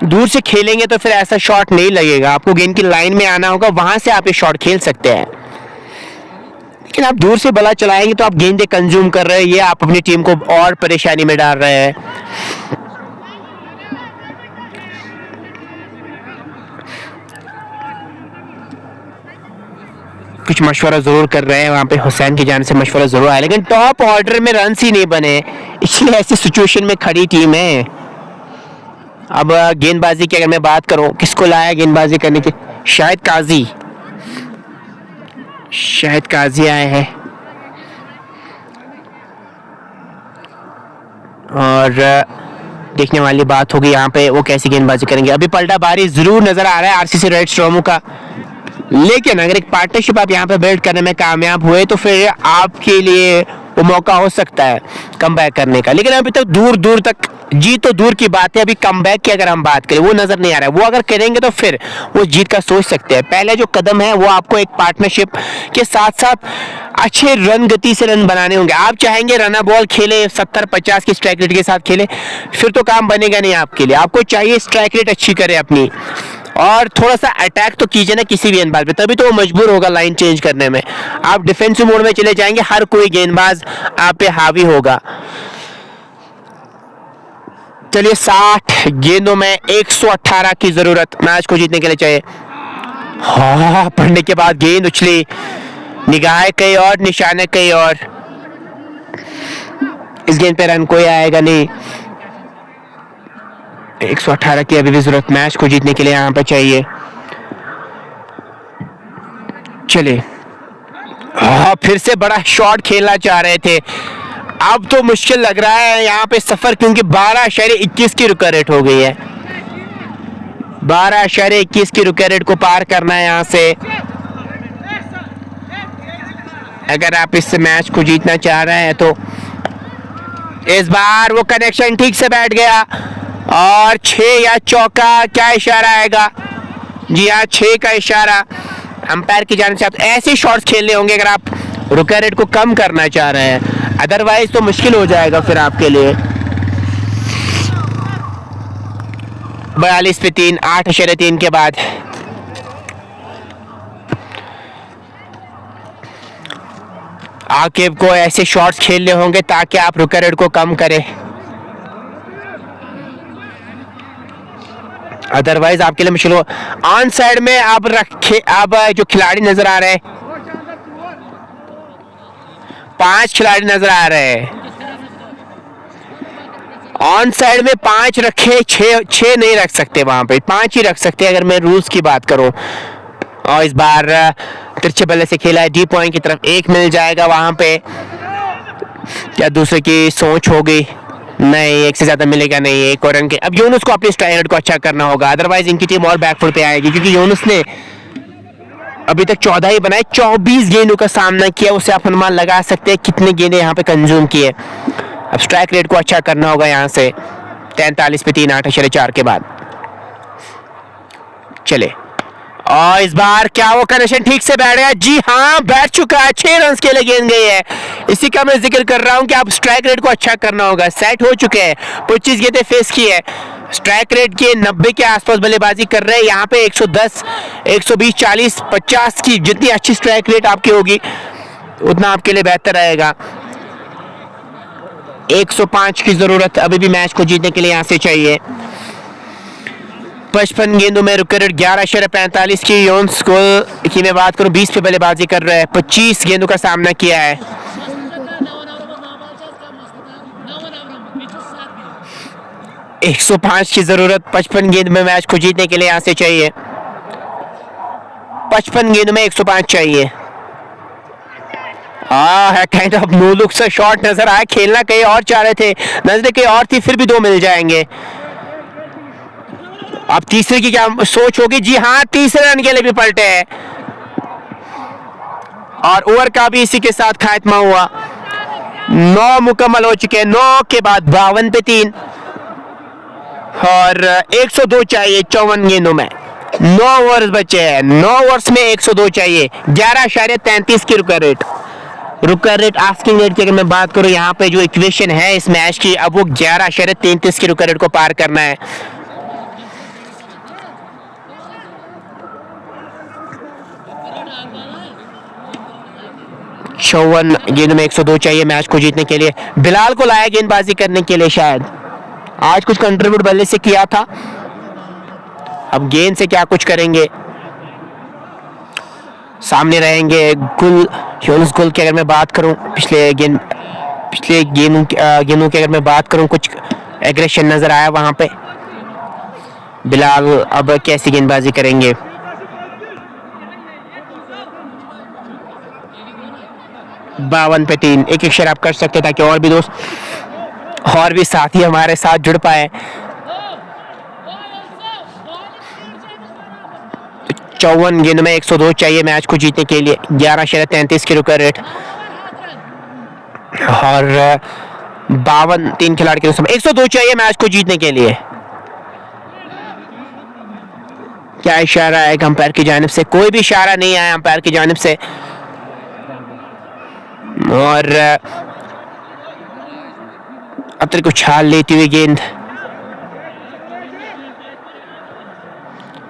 दूर से खेलेंगे तो फिर ऐसा शॉट नहीं लगेगा। आपको गेंद की लाइन में आना होगा, वहां से आप ये शॉट खेल सकते हैं। लेकिन आप दूर से बल्ला चलाएंगे तो आप गेंदें कंज्यूम कर रहे हैं, ये आप अपनी टीम को और परेशानी में डाल रहे हैं। कुछ मशवरा जरूर कर रहे हैं वहां पे, हुसैन की जान से मशवरा जरूर आया, लेकिन टॉप ऑर्डर में रन ही नहीं बने, इसलिए ऐसी सिचुएशन में खड़ी टीम है। अब गेंदबाजी की अगर मैं बात करूं, किसको लाया गेंदबाजी करने की? शाहिद काजी आए हैं और देखने वाली बात होगी यहाँ पे वो कैसी गेंदबाजी करेंगे। अभी पलटा बारी जरूर नजर आ रहा है आरसीसी रेड स्टॉर्मों का, लेकिन अगर एक पार्टनरशिप आप यहाँ पे बिल्ड करने में कामयाब हुए तो फिर आपके लिए वो मौका हो सकता है कमबैक करने का। लेकिन अभी तक दूर दूर तक जीत तो दूर की बात है, अभी कमबैक की अगर हम बात करें वो नजर नहीं आ रहा है। वो अगर करेंगे तो फिर वो जीत का सोच सकते हैं। पहले जो कदम है वो आपको एक पार्टनरशिप के साथ साथ अच्छे रन गति से रन बनाने होंगे। आप चाहेंगे रना बॉल खेले 70-50 की स्ट्राइक रेट के साथ खेले, फिर तो काम बनेगा नहीं आपके लिए। आपको चाहिए स्ट्राइक रेट अच्छी करे अपनी और थोड़ा सा अटैक तो कीजिए ना किसी भी गेंदबाज पे, तभी तो वो मजबूर होगा लाइन चेंज करने में। आप डिफेंसिव मोड में चले जाएंगे, हर कोई गेंदबाज आप पे हावी होगा। चलिए 60 गेंदों में 118 की जरूरत मैच को जीतने के लिए चाहिए। हाँ, पढ़ने के बाद गेंद उछली, निगाहें कहीं और निशाने कहीं और। इस गेंद पे रन कोई आएगा नहीं। 118 की अभी भी जरूरत मैच को जीतने के लिए यहाँ पे चाहिए। चलिए, फिर से बड़ा शॉट खेलना चाह रहे थे, अब तो मुश्किल लग रहा है यहाँ पे सफर, क्योंकि 12.21 की रुका रेट हो गई है। 12.21 की रुका रेट को पार करना है यहाँ से अगर आप इस मैच को जीतना चाह रहे हैं तो। इस बार वो कनेक्शन ठीक से बैठ गया और 6 या चौका, क्या इशारा आएगा? जी हाँ, 6 का इशारा अंपायर की जानिब से। आप ऐसे शॉट्स खेलने होंगे अगर आप रुका रेट को कम करना चाह रहे हैं, अदरवाइज तो मुश्किल हो जाएगा फिर आपके लिए। 42 पे 3, 8.3 के बाद आकिब को ऐसे शॉट्स खेलने होंगे ताकि आप रुका रेट को कम करें, अदरवाइज आपके लिए मुश्किल हो। ऑन साइड में आप रखे, अब जो खिलाड़ी नजर आ रहे हैं 5 खिलाड़ी नजर आ रहे हैं। ऑन साइड में 5 रखे, 6 नहीं रख सकते, वहां पे 5 ही रख सकते हैं अगर मैं रूल्स की बात करूं। और इस बार तिरछे बल्ले से खेला है, डी पॉइंट की तरफ 1 मिल जाएगा वहां पे। क्या दूसरे की सोच होगी? नहीं, 1 से ज्यादा मिलेगा नहीं, 1 और रन के। अब यूनुस को अपनी स्ट्राइक रेट को अच्छा करना होगा, अदरवाइज इनकी टीम और बैकफुट पे आएगी, क्योंकि यूनुस ने अभी तक 14 ही बनाए, 24 गेंदों का सामना किया। उसे आप अनुमान लगा सकते हैं कितने गेंदें यहाँ पे कंज्यूम किए। अब स्ट्राइक रेट को अच्छा करना होगा यहाँ से। 43 पे 3, 8.4 के बाद। चले, और इस बार क्या वो कनेक्शन ठीक से बैठ गया? जी हाँ, बैठ चुका है। 6 रन के लिए गेंद गई है। इसी का मैं जिक्र कर रहा हूं कि आप स्ट्राइक रेट को अच्छा करना होगा। सेट हो चुके हैं, 25 गेंदें फेस की है, स्ट्राइक रेट के 90 के आसपास बल्लेबाजी कर रहे हैं। यहाँ पे 110, 120, 40, 50 की जितनी अच्छी स्ट्राइक रेट आपकी होगी उतना आपके लिए बेहतर रहेगा। 105 की जरूरत अभी भी मैच को जीतने के लिए यहाँ से चाहिए। 55 गेंदों में रुका रेट 11.45 की। यूनुस की मैं बात करूं 20 पे बल्लेबाजी कर रहे हैं, 25 गेंदों का सामना किया है। 105 की जरूरत 55 गेंद में मैच को जीतने के लिए यहां से चाहिए। 55 गेंद में 105 चाहिए। है काइंड ऑफ नो लुक से शॉट नजर आया, खेलना कहीं और चाह रहे थे, नजर कहीं और थी, फिर भी 2 मिल जाएंगे। अब तीसरे की क्या सोच होगी? जी हाँ, तीसरे रन के लिए भी पलटे हैं और ओवर का भी इसी के साथ खात्मा हुआ। 9 मुकम्मल हो चुके हैं, 9 के बाद 52 पे 3 और 102 चाहिए 54 गेंदों में। 9 ओवर्स बचे हैं, 9 ओवर्स में 102 चाहिए। 11.33 की रुका रेट आस्किंग रेट की अगर मैं बात करूं, यहाँ पे जो इक्वेशन है इस मैच की, अब वो 11.33 की रुका रेट को पार करना है। चौवन गेंद में 102 चाहिए मैच को जीतने के लिए। बिलाल को लाया गेंदबाजी करने के लिए, शायद आज कुछ कंट्रीब्यूट बल्ले से किया था, अब गेंद से क्या कुछ करेंगे। सामने रहेंगे गुल, यूनुस गुल की अगर मैं बात करूं, पिछले गेंदों की अगर मैं बात करूं, कुछ एग्रेशन नजर आया वहां पे। बिलाल अब कैसी गेंदबाजी करेंगे? बावन पे 3, एक शेयर आप कर सकते ताकि और भी दोस्त और भी साथी हमारे साथ जुड़ पाए। 54 गेंद में 102 चाहिए मैच को जीतने के लिए। 11.33 की रुका रेट और 52 3 खिलाड़ी के समय 102 चाहिए मैच को जीतने के लिए। क्या इशारा है अंपायर की जानिब से? कोई भी इशारा नहीं आया अंपायर की जानिब से और अब तक उछाल लेती हुई गेंद।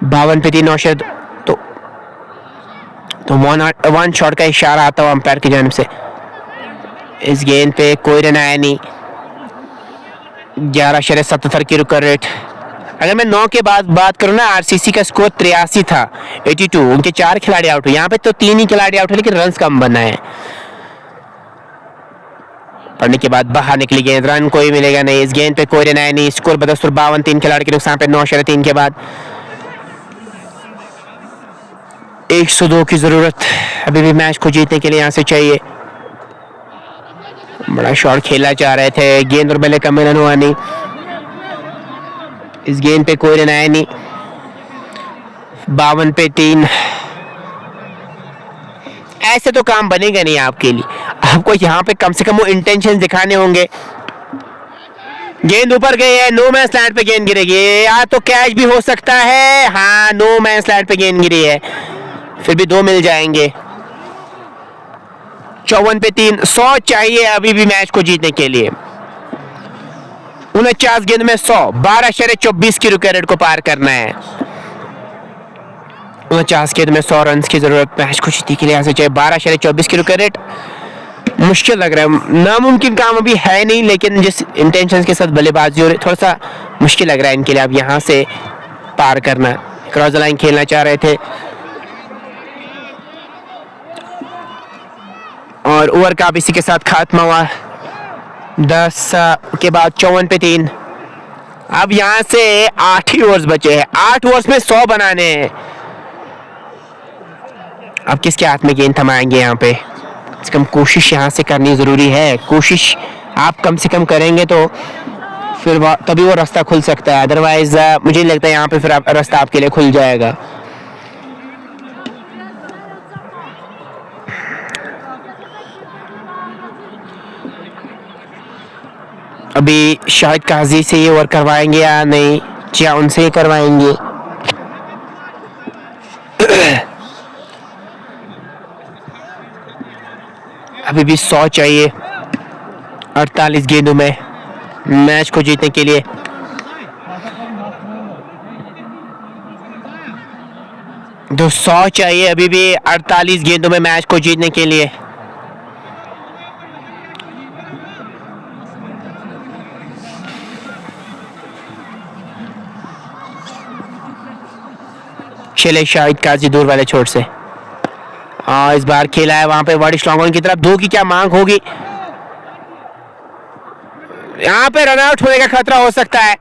52 पे 3 नौशद तो वन शॉट का इशारा आता हुआ अंपायर की जानिब से। इस गेंद पे कोई रन आया नहीं। 11.77 की रुका रेट। अगर मैं 9 के बाद बात करूं ना, आरसीसी का स्कोर 83 था, 82, उनके 4 खिलाड़ी आउट हुए, यहाँ पे तो 3 ही खिलाड़ी आउट हुए लेकिन रन कम बना है। पढ़ने के बाद बाहर निकली गेंद, रन कोई मिलेगा नहीं। इस गेंद पे कोई रन आया नहीं। स्कोर 52 3 खिलाड़ी के नुकसान पे 9.3 के बाद 102 की जरूरत अभी भी मैच को जीतने के लिए यहां से चाहिए। बड़ा शॉट खेला जा रहे थे, गेंद और बल्ले का मिलन हुआ नहीं। इस गेंद पे कोई रन आया नहीं। 52 पे 3। ऐसे तो काम बनेगा नहीं आपके लिए, आपको यहाँ पे कम से कम वो इंटेंशन दिखाने होंगे। गेंद ऊपर गई है, नो मैन लैंड पे गेंद गिरेगी, या तो कैच भी हो सकता है। हाँ, नो मैन लैंड पे गेंद गिरी है, फिर भी 2 मिल जाएंगे। 54 पे 3, 100 चाहिए अभी भी मैच को जीतने के लिए। 49 गेंद में 100, 12.24 की रुका रेट को पार करना है। 49 गेंद में 100 रन की जरूरत मैच को जीतने के लिए यहां से चाहिए। 12.24 की रुका रेट मुश्किल लग रहा है, नामुमकिन काम अभी है नहीं, लेकिन जिस इंटेंशन के साथ बल्लेबाजी हो रही, थोड़ा सा मुश्किल लग रहा है इनके लिए अब यहाँ से पार करना। क्रॉस द लाइन खेलना चाह रहे थे और ओवर का इसी के साथ खात्मा हुआ। 10 के बाद 54 पे 3। अब यहाँ से 8 ही ओवर्स बचे हैं, 8 ओवर्स में 100 बनाने हैं। अब किसके हाथ में गेंद थमाएंगे? यहाँ पे कम कोशिश यहाँ से करनी जरूरी है। कोशिश आप कम से कम करेंगे तो फिर तभी वो रास्ता खुल सकता है, अदरवाइज मुझे नहीं लगता यहाँ पे फिर रास्ता आपके लिए खुल जाएगा। अभी शाहिद काजी से ये ओवर करवाएंगे या नहीं, या उनसे ही करवाएंगे? अभी भी 100 चाहिए 48 गेंदों में मैच को जीतने के लिए। तो 100 चाहिए अभी भी 48 गेंदों में मैच को जीतने के लिए। चले शाहिद काजी दूर वाले छोर से, इस बार खेला है वहां पे बड़ी स्ट्रॉन्ग ऑन की तरफ। 2 की क्या मांग होगी? यहाँ पे रन आउट होने का खतरा हो सकता है।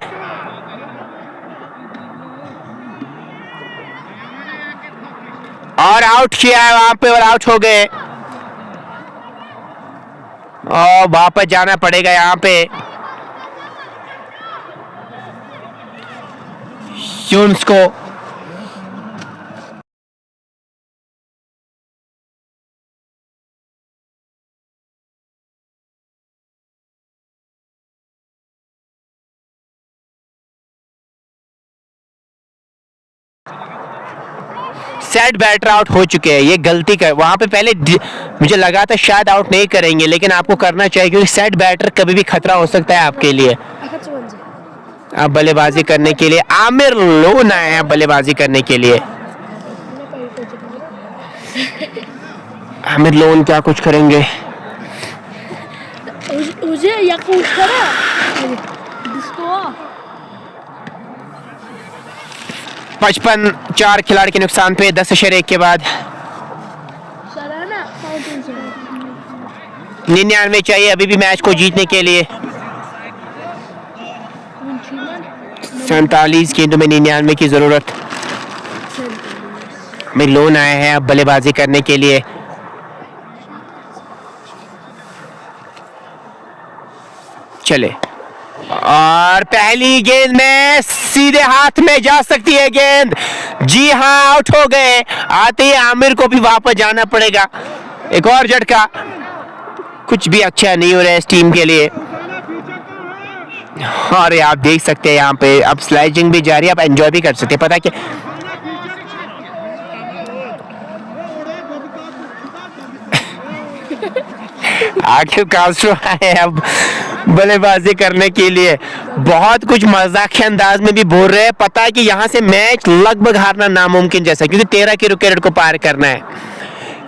और आउट किया है वहां पे और आउट हो गए। और वापस जाना पड़ेगा यहाँ पे यून्स को। सेट बैटर आउट हो चुके हैं। ये गलती कर वहां पे पहले मुझे लगा था शायद आउट नहीं करेंगे, लेकिन आपको करना चाहिए क्योंकि सेट बैटर कभी भी खतरा हो सकता है आपके लिए। अब बल्लेबाजी करने के लिए आमिर लोन आए हैं बल्लेबाजी करने के लिए। आमिर लोन क्या कुछ करेंगे? मुझे या कुछ करा 55 4 खिलाड़ी के नुकसान पे 10 के बाद 99 चाहिए अभी भी मैच को जीतने के लिए। 47 गेंदों में 99 की जरूरत। में लोन आए हैं अब बल्लेबाजी करने के लिए। चले और पहली गेंद में सीधे हाथ में जा सकती है गेंद। जी हां आउट हो गए। आते ही आमिर को भी वापस जाना पड़ेगा। एक और झटका। कुछ भी अच्छा नहीं हो रहा है इस टीम के लिए। और आप देख सकते हैं यहाँ पे अब स्लाइडिंग भी जारी है, आप एंजॉय भी कर सकते हैं। पता क्या आखिर कास्ट्रो आए अब बल्लेबाजी करने के लिए। बहुत कुछ मजाकिया अंदाज में भी बोल रहे हैं। पता है कि यहाँ से मैच लगभग हारना नामुमकिन जैसा, क्योंकि 13 के विकेट को पार करना है।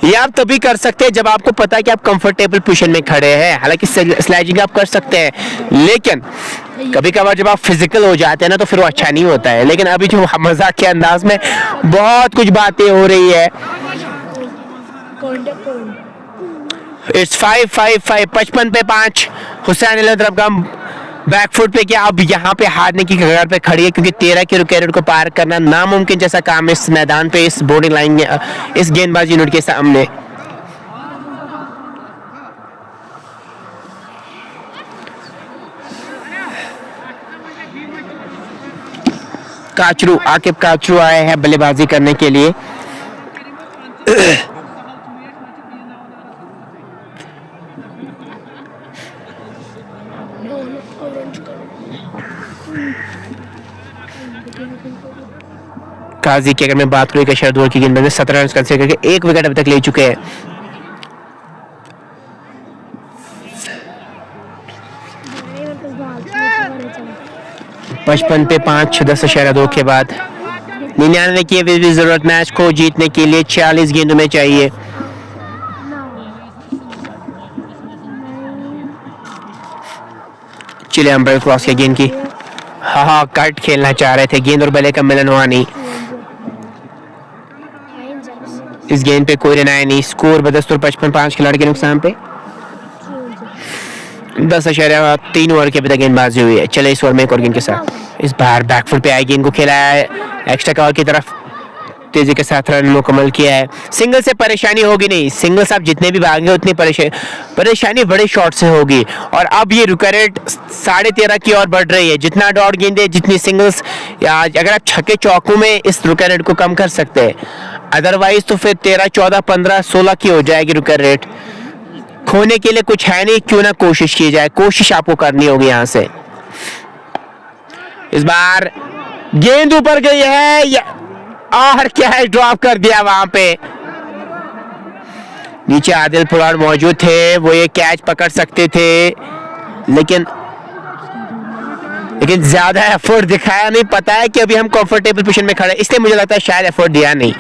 ये आप तभी कर सकते हैं जब आपको पता है कि आप कंफर्टेबल पोजीशन में खड़े हैं। हालांकि स्लाइडिंग आप कर सकते हैं, लेकिन कभी कभार जब आप फिजिकल हो जाते हैं ना तो फिर वो अच्छा नहीं होता है। लेकिन अभी जो मजाक के अंदाज में बहुत कुछ बातें हो रही है। इट्स 5-5-5 55 पे 5। हुसैन अली तरफ का बैकफुट पे क्या अब यहाँ पे हारने की कगार पे खड़ी है, क्योंकि 13 के विकेट को पार करना नामुमकिन जैसा काम है इस मैदान पे, इस बॉर्डर लाइन में, इस गेंदबाजी यूनिट के सामने। काचरू आकिब काचरू आए हैं बल्लेबाजी करने के लिए। काजी की अगर मैं बात करूं शरद ओवर की गेंदबाजी में 17 रन कंसीडर करके 1 विकेट अभी तक ले चुके हैं। पचपन पे 5 10 के बाद 99 की भी जरूरत मैच को जीतने के लिए। 46 गेंदों में चाहिए। चले अंपायर क्रॉस किया गेंद की। हाँ कट खेलना चाह रहे थे, गेंद और बल्ले का मिलन हुआ नहीं। इस गेंद पे कोई रन आया नहीं। स्कोर बदस्तूर 55 5 खिलाड़ी के नुकसान पे 10.3 ओवर के अभी तक गेंदबाजी हुई है। चले इस ओवर में एक और गेंद के साथ इस बार बैकफुट पे आई गेंद को खेला है एक्स्ट्रा कवर की तरफ, तेजी के साथ रन मुकम्मल किया है। सिंगल से परेशानी होगी नहीं, सिंगल से आप जितने भी भागेंगे उतनी परेशानी बड़े शॉट से होगी। और अब ये रुका रेट 13.5 की ओर बढ़ रही है। जितना डॉट गेंदे जितनी सिंगल्स, या अगर आप छक्के चौकों में इस रुका रेट को कम कर सकते हैं, अदरवाइज तो फिर 13 14 15 16 की हो जाएगी रुका रेट। खोने के लिए कुछ है नहीं, क्यों ना कोशिश की जाए। कोशिश आपको करनी होगी यहां से। इस बार गेंद ऊपर गई है और क्या है, ड्रॉप कर दिया। वहां पे नीचे आदिल पुराण मौजूद थे, वो ये कैच पकड़ सकते थे, लेकिन ज्यादा एफर्ट दिखाया नहीं। पता है कि अभी हम कंफर्टेबल पोजीशन में खड़े, इसलिए मुझे लगता है शायद एफर्ट दिया नहीं,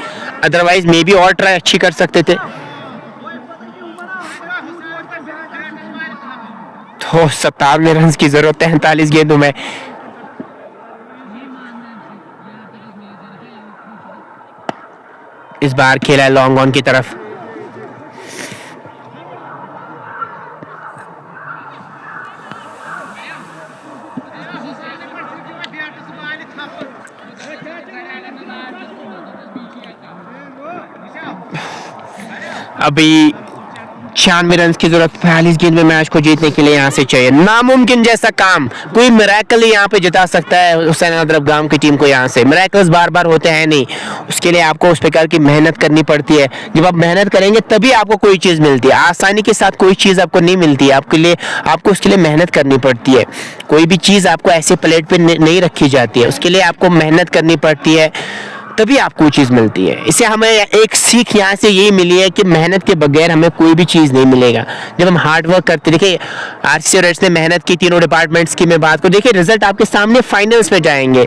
अदरवाइज मे बी और ट्राई अच्छी कर सकते थे। तो 57 रन की जरूरत है 39 गेंदों में। इस बार खेला है लॉन्ग ऑन की तरफ। अभी 96 रन की जरूरत 42 गेंद में मैच को जीतने के लिए यहाँ से चाहिए। नामुमकिन जैसा काम, कोई मिरेकल ही यहाँ पे जिता सकता है हुसैन अदरबगाम की टीम को। यहाँ से मिरेकल्स बार बार होते हैं नहीं, उसके लिए आपको उस प्रकार की मेहनत करनी पड़ती है। जब आप मेहनत करेंगे तभी आपको कोई चीज़ मिलती है। आसानी के साथ कोई चीज़ आपको नहीं मिलती है, आपको उसके लिए मेहनत करनी पड़ती है। कोई भी चीज़ आपको ऐसे प्लेट पर नहीं रखी जाती है, उसके लिए आपको मेहनत करनी पड़ती है, तभी आपको वो चीज़ मिलती है। इससे हमें एक सीख यहाँ से यही मिली है कि मेहनत के बगैर हमें कोई भी चीज़ नहीं मिलेगा। जब हम हार्ड वर्क करते, देखिए आरसीसी रेड्स ने मेहनत की तीनों डिपार्टमेंट्स की मैं बात को, देखिए रिजल्ट आपके सामने फाइनल्स में जाएंगे,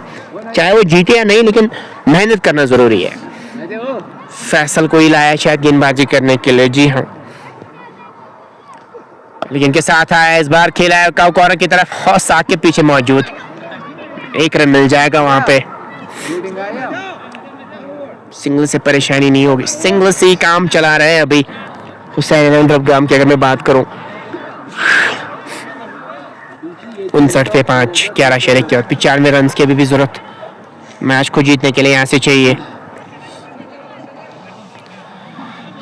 चाहे वो जीते या नहीं, लेकिन मेहनत करना ज़रूरी है। फैसल को ही लाया शायद गेंदबाजी करने के लिए, जी हाँ, लेकिन के साथ आया इस बार खेला है काउ कॉर्नर की तरफ और साथ के पीछे मौजूद, 1 रन मिल जाएगा वहाँ पे। सिंगल से परेशानी नहीं होगी, सिंगल से ही काम चला रहे हैं अभी हुसैन अदरबगाम की। अगर मैं बात करूं 59 पे 5, 11 शेरे की और 95 रन की अभी भी जरूरत मैच को जीतने के लिए यहाँ से चाहिए।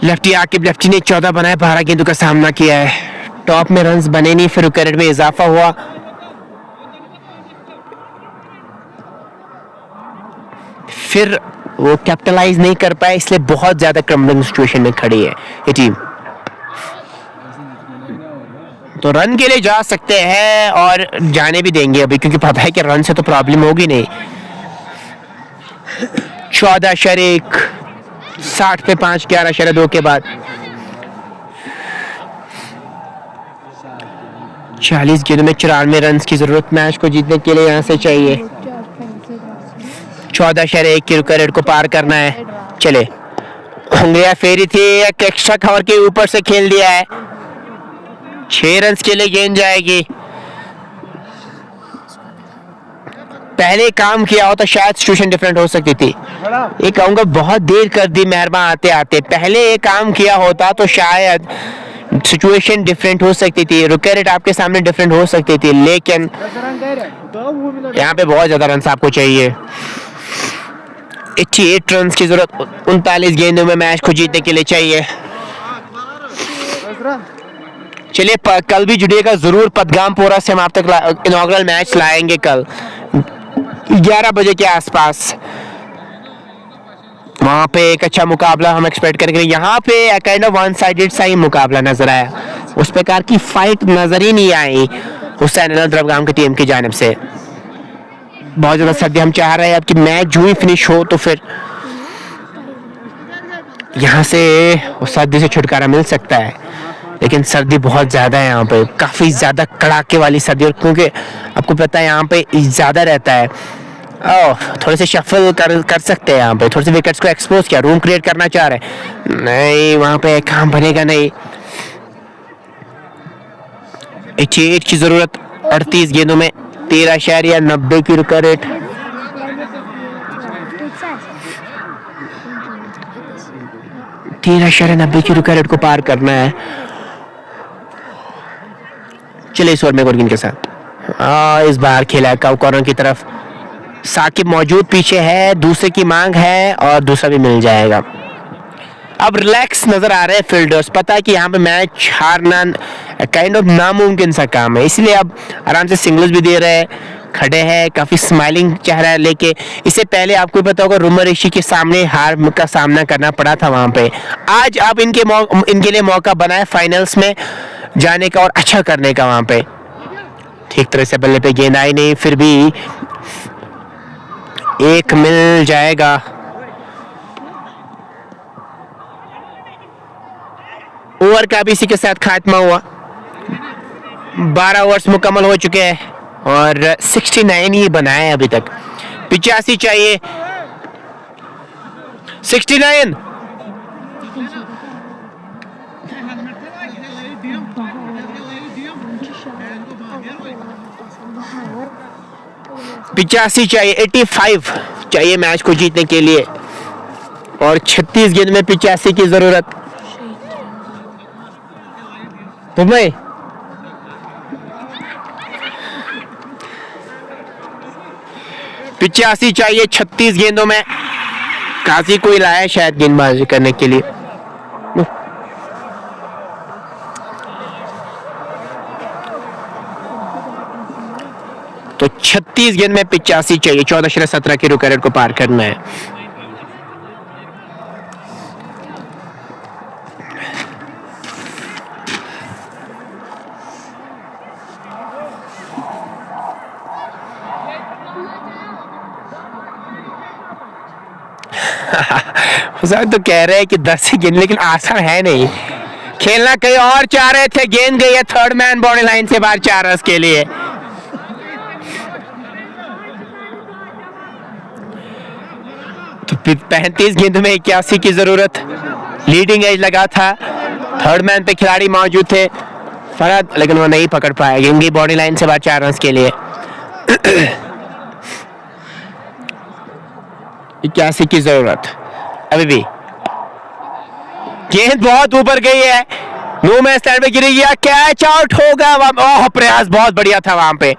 लेफ्टी आकिब लेफ्टी ने 14 बनाए, 12 गेंदों का सामना किया है। टॉप में रन्स बने नहीं, फिर विकेट में इजाफा हुआ, फिर वो कैपिटलाइज नहीं कर पाए, इसलिए बहुत ज्यादा क्रम्बलिंग सिचुएशन में खड़ी है ये टीम। तो रन के लिए जा सकते हैं और जाने भी देंगे अभी, क्योंकि पता है कि रन से तो प्रॉब्लम होगी नहीं। 14 शरीक 60 पे 5, 11 शरे 2 के बाद 40 गेंदों में 94 रन की जरूरत मैच को जीतने के लिए यहाँ से चाहिए। 14 शरे 1 की विकेट को पार करना है। चले, उंगलियां फेरी थी, एक एक्स्ट्रा कवर के ऊपर से खेल दिया है। 6 रन के लिए गेंद जाएगी। पहले काम किया होता शायद सिचुएशन डिफरेंट हो सकती थी। ये कहूंगा बहुत देर कर दी मेहरबान आते आते, पहले ये काम किया होता तो शायद सिचुएशन डिफरेंट हो सकती थी, विकेट आपके सामने डिफरेंट हो सकती थी, लेकिन यहाँ पे बहुत ज्यादा रन आपको चाहिए। 88 रन की जरूरत 39 गेंदों में मैच को जीतने के लिए चाहिए। चलिए कल भी जुड़िएगा जरूर, पदगामपोरा से हम आप तक इनॉग्रल मैच लाएंगे कल 11 बजे के आसपास। वहां पे एक अच्छा मुकाबला हम एक्सपेक्ट करेंगे। यहाँ पे काइंड ऑफ वन साइडेड सा ही मुकाबला नजर आया, उस प्रकार की फाइट नजर ही नहीं आई हुसैन अदरबगाम की टीम की जानिब से। बहुत ज्यादा सर्दी, हम चाह रहे हैं अब कि मैच जो ही फिनिश हो तो फिर यहाँ से सर्दी से छुटकारा मिल सकता है, लेकिन सर्दी बहुत ज्यादा है यहाँ पे, काफी ज्यादा कड़ाके वाली सर्दी। और क्योंकि आपको पता है यहाँ पे ज्यादा रहता है, थोड़े से शफल कर सकते हैं यहाँ पे, थोड़े से विकेट्स को एक्सपोज किया, रूम क्रिएट करना चाह रहे नहीं, वहां पे काम बनेगा नहीं। 88 की जरूरत 38 गेंदों में 13.90 की विकेट। की विकेट को पार करना है। चलिए इस ओवर में गुरगिन के साथ इस बार खेला काउ कॉर्नर की तरफ, साकिब मौजूद पीछे है, दूसरे की मांग है और दूसरा भी मिल जाएगा। अब रिलैक्स नजर आ रहे हैं फील्डर्स, पता है कि यहाँ पे मैच हारना काइंड ऑफ नामुमकिन सा काम है, इसलिए अब आराम से सिंगल्स भी दे रहे हैं, खड़े हैं, काफी स्माइलिंग चेहरा लेके। इससे पहले आपको पता होगा रुमर ऋषि के सामने हार का सामना करना पड़ा था वहां पे। आज अब इनके लिए मौका बना है फाइनल्स में जाने का और अच्छा करने का। वहां पे ठीक तरह से बल्ले पे गेंद आई नहीं, फिर भी एक मिल जाएगा। ओवर का भी इसी के साथ खात्मा हुआ। 12 ओवर्स मुकम्मल हो चुके हैं और 69 ही बनाए हैं अभी तक। 85 चाहिए। 69 85 चाहिए, 85 चाहिए मैच को जीतने के लिए और 36 गेंद में 85 की जरूरत। तो भाई 85 चाहिए 36 गेंदों में। काजी कोई लाया शायद गेंदबाजी करने के लिए। तो 36 गेंद में 85 चाहिए, 14/17 के रुक रेट को पार करना है। हुसैन तो कह रहे हैं कि 10 ही गेंद, लेकिन आसान है नहीं, खेलना कहीं और चाह रहे थे। गेंद गई है थर्ड मैन बाउंड्री लाइन से बाहर 4 रन के लिए। तो 35 गेंदों में 81 की जरूरत। लीडिंग एज लगा था, थर्ड मैन पे खिलाड़ी मौजूद थे फरहद, लेकिन वो नहीं पकड़ पाया। गेंद गई बाउंड्री लाइन से बाहर 4 रन के लिए। 81 की जरूरत। अभी भी गेंद बहुत ऊपर गई है, नो मैच स्टैंड पे गिरी, गया कैच आउट होगा। ओह, प्रयास बहुत बढ़िया था, वहां पे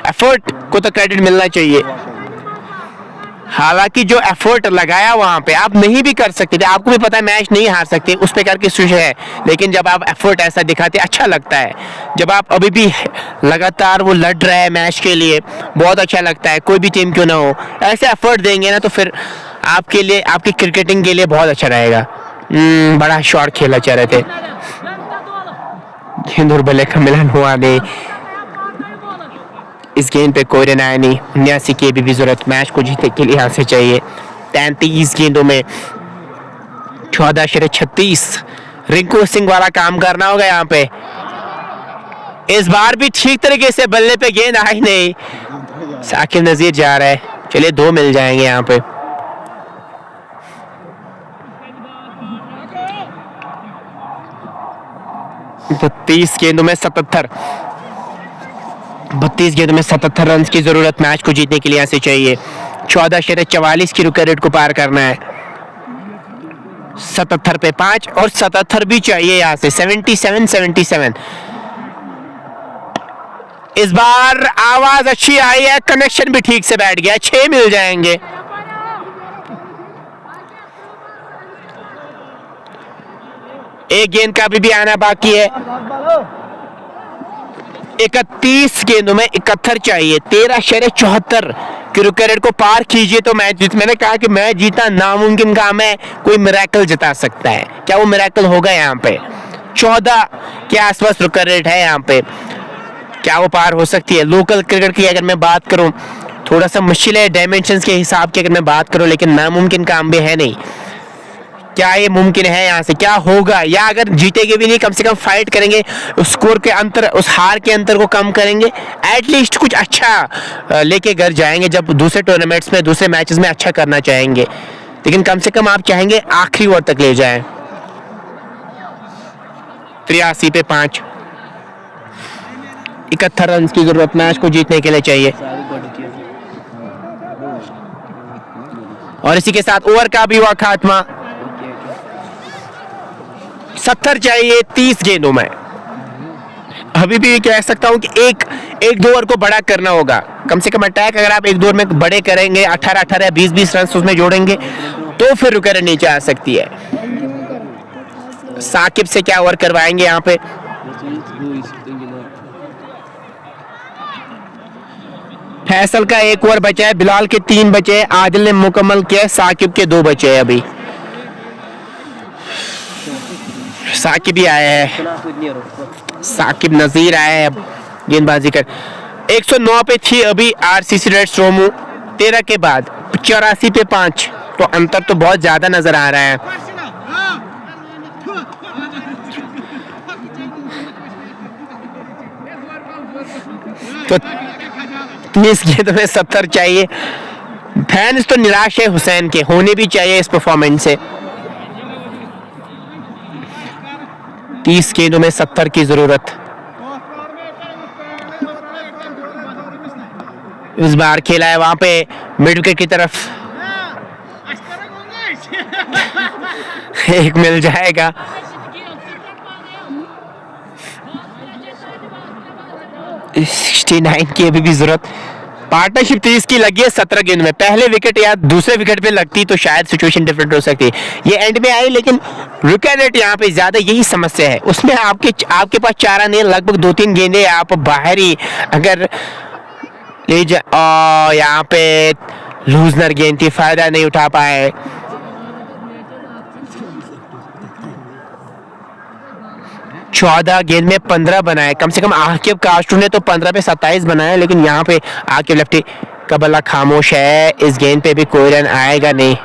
एफर्ट को तो क्रेडिट मिलना चाहिए। हालांकि जो एफर्ट लगाया वहां पे आप नहीं भी कर सकते थे, आपको भी पता है मैच नहीं हार सकते, उस प्रकार की सिचुएशन है, लेकिन जब आप एफर्ट ऐसा दिखाते अच्छा लगता है। जब आप अभी भी लगातार वो लड़ रहे हैं मैच के लिए, बहुत अच्छा लगता है। कोई भी टीम क्यों ना हो, ऐसे एफर्ट देंगे ना तो फिर आपके लिए, आपकी क्रिकेटिंग के लिए बहुत अच्छा रहेगा। बड़ा शॉट खेला चाह रहे थे, गेंद और बल्ले का मिलन हुआ नहीं। इस गेंद पे कोई रन आया नहीं। 79 की भी जरूरत मैच को जीतने के लिए यहाँ से चाहिए। 33 गेंदों में 14/36। रिंकू सिंह वाला काम करना होगा यहाँ पे। इस बार भी ठीक तरीके से बल्ले पे गेंद आई नहीं। साकिब नजीर जा रहा है, चलिए 2 मिल जाएंगे यहाँ पे। तो 30 गेंदों में 77। 32 गेंदों में 77 रन की जरूरत मैच को जीतने के लिए यहाँ से चाहिए। 14/44 की रुक रेट को पार करना है। 77 पे 5 और 77 भी चाहिए यहाँ से। 77। इस बार आवाज अच्छी आई है, कनेक्शन भी ठीक से बैठ गया, 6 मिल जाएंगे। एक गेंद का अभी भी आना बाकी है। 31 गेंदों में 71 चाहिए। 13/74 की रुक रेट को पार कीजिए तो मैच जीत। मैंने कहा कि मैच जीतना नामुमकिन काम है, कोई मिरेकल जिता सकता है। क्या वो मिरेकल होगा? यहाँ पे 14 के आसपास रुक रेट है यहाँ पे, क्या वो पार हो सकती है? लोकल क्रिकेट की अगर मैं बात करूं, थोड़ा सा मुश्किल है डायमेंशंस के हिसाब की अगर मैं बात करूं, लेकिन नामुमकिन काम भी है नहीं। क्या ये मुमकिन है? यहाँ से क्या होगा? या अगर जीतेंगे भी नहीं, कम से कम फाइट करेंगे, उस स्कोर के अंतर, उस हार के अंतर को कम करेंगे, एटलीस्ट कुछ अच्छा लेके घर जाएंगे। जब दूसरे टूर्नामेंट्स में, दूसरे मैचेस में अच्छा करना चाहेंगे, लेकिन कम से कम आप चाहेंगे आखिरी ओवर तक ले जाएं। 83 पे 5, 71 रन की जरूरत मैच को जीतने के लिए चाहिए। और इसी के साथ ओवर का भी हुआ खात्मा। 70 चाहिए 30 गेंदों में। अभी भी कह सकता हूं कि एक 2 ओवर को बड़ा करना होगा। कम से कम अटैक अगर आप 1 2 ओवर में बड़े करेंगे, 18 या 20 रन उसमें जोड़ेंगे, तो फिर रुकर नीचे आ सकती है। साकिब से क्या ओवर करवाएंगे यहाँ पे? फैसल का 1 ओवर बचा है, बिलाल के 3 बचे, आदिल ने मुकम्मल किया, साकिब के 2 बचे हैं। अभी साकिब भी आया है, साकिब नजीर आया है अब गेंदबाजी कर। 109 पे थी अभी आरसीसी रेड्स रोमू, 13 के बाद 84 पे 5, तो अंतर तो बहुत ज्यादा नजर आ रहा है। तो 30 गेंद में 70 चाहिए। फैंस तो निराश है हुसैन के, होने भी चाहिए इस परफॉर्मेंस से। 30 गेंदों में 70 की जरूरत। इस बार खेला है वहां पे मिड विकेट की तरफ, एक मिल जाएगा। सिक्सटी 69 की अभी भी जरूरत। पार्टनरशिप 30 की लगी है 17 गेंद में। पहले विकेट या दूसरे विकेट पे लगती तो शायद सिचुएशन डिफरेंट हो सकती। ये एंड में आई, लेकिन विकेट रेट यहाँ पे ज्यादा, यही समस्या है। उसमें आपके पास चारा नहीं, लगभग 2-3 गेंदे आप बाहर ही अगर ले जा, यहाँ पे लूजनर गेंद थी, फायदा नहीं उठा पाए। चौदह गेंद में 15 बनाए, कम से कम आकिब कास्टू ने तो 15 पे 27 बनाया, लेकिन यहाँ पे आकिब लेफ्टी का बल्ला खामोश है। इस गेंद पे भी कोई रन आएगा नहीं।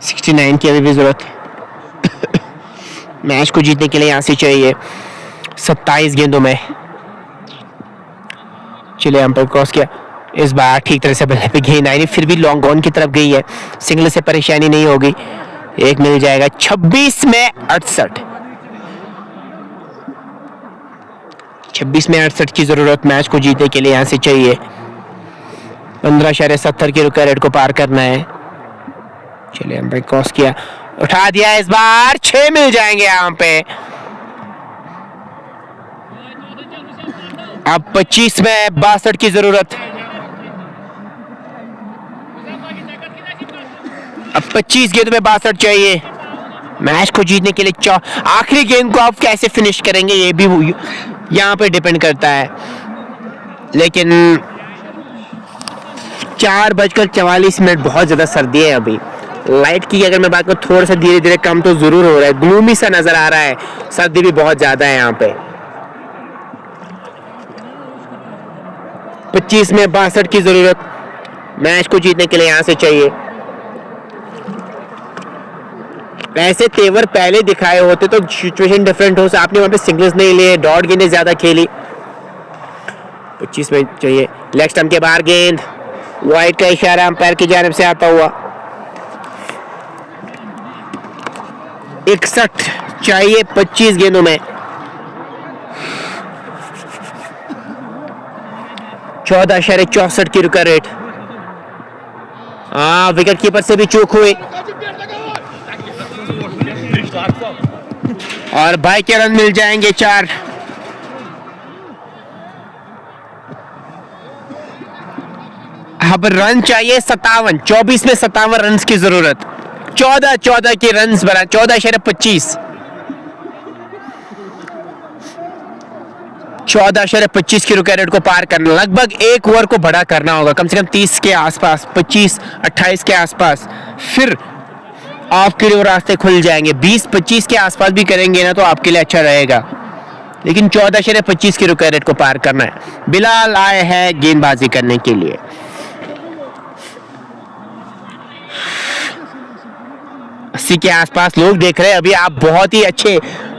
69 की अभी भी जरूरत है मैच को जीतने के लिए यहाँ से चाहिए 27 गेंदों में। चलिए अंपायर क्रॉस किया, इस बार ठीक तरह से बल्ले पे गेंद आई नहीं, फिर भी लॉन्ग ऑन की तरफ गई है। सिंगल से परेशानी नहीं होगी, एक मिल जाएगा। 26 में 68, 26 में 68 की जरूरत मैच को जीतने के लिए यहाँ से चाहिए। 15.70 की रुका रेट को पार करना है। चलिए अंपायर क्रॉस किया, उठा दिया, इस बार 6 मिल जाएंगे यहाँ पे। अब 25 में 62 की जरूरत। अब 25 गेंद में 62 चाहिए मैच को जीतने के लिए। आखिरी गेंद को आप कैसे फिनिश करेंगे ये भी यहाँ पे डिपेंड करता है, लेकिन 4:44 बहुत ज्यादा सर्दी है। अभी लाइट की अगर मैं बात करूँ, थोड़ा सा धीरे धीरे कम तो जरूर हो रहा है, ग्लूमी सा नजर आ रहा है, सर्दी भी बहुत ज्यादा है यहाँ पे। 25 में 62 की जरूरत मैच को जीतने के लिए यहाँ से चाहिए। ऐसे तेवर पहले दिखाए होते तो सिचुएशन डिफरेंट हो। आपने वहां पे सिंगल्स नहीं लिए, डॉट गेंदें ज्यादा खेली। 25 में चाहिए, लेग स्टंप के बाहर गेंद, वाइड का इशारा अंपायर की जानिब से आता हुआ। 61 चाहिए 25 गेंदों में। 14.64 की रुका रेट। विकेट कीपर से भी चूक हुई और भाई के रन मिल जाएंगे 4। अब रन चाहिए 57, 24 में 57 रन की जरूरत। 14 के रन बना, 14.25, 14.25 की रुका रेट को पार करना, लगभग एक ओवर को बड़ा करना होगा, कम से कम 30 के आसपास, 25-28 के आसपास, फिर आपके लिए रास्ते खुल जाएंगे। 20-25 के आसपास भी करेंगे ना तो आपके लिए अच्छा रहेगा, लेकिन 14.25 की रुका रेट को पार करना है। बिलाल आए हैं गेंदबाजी करने के लिए। अस्सी के आसपास लोग देख रहे हैं। अभी आप बहुत ही अच्छे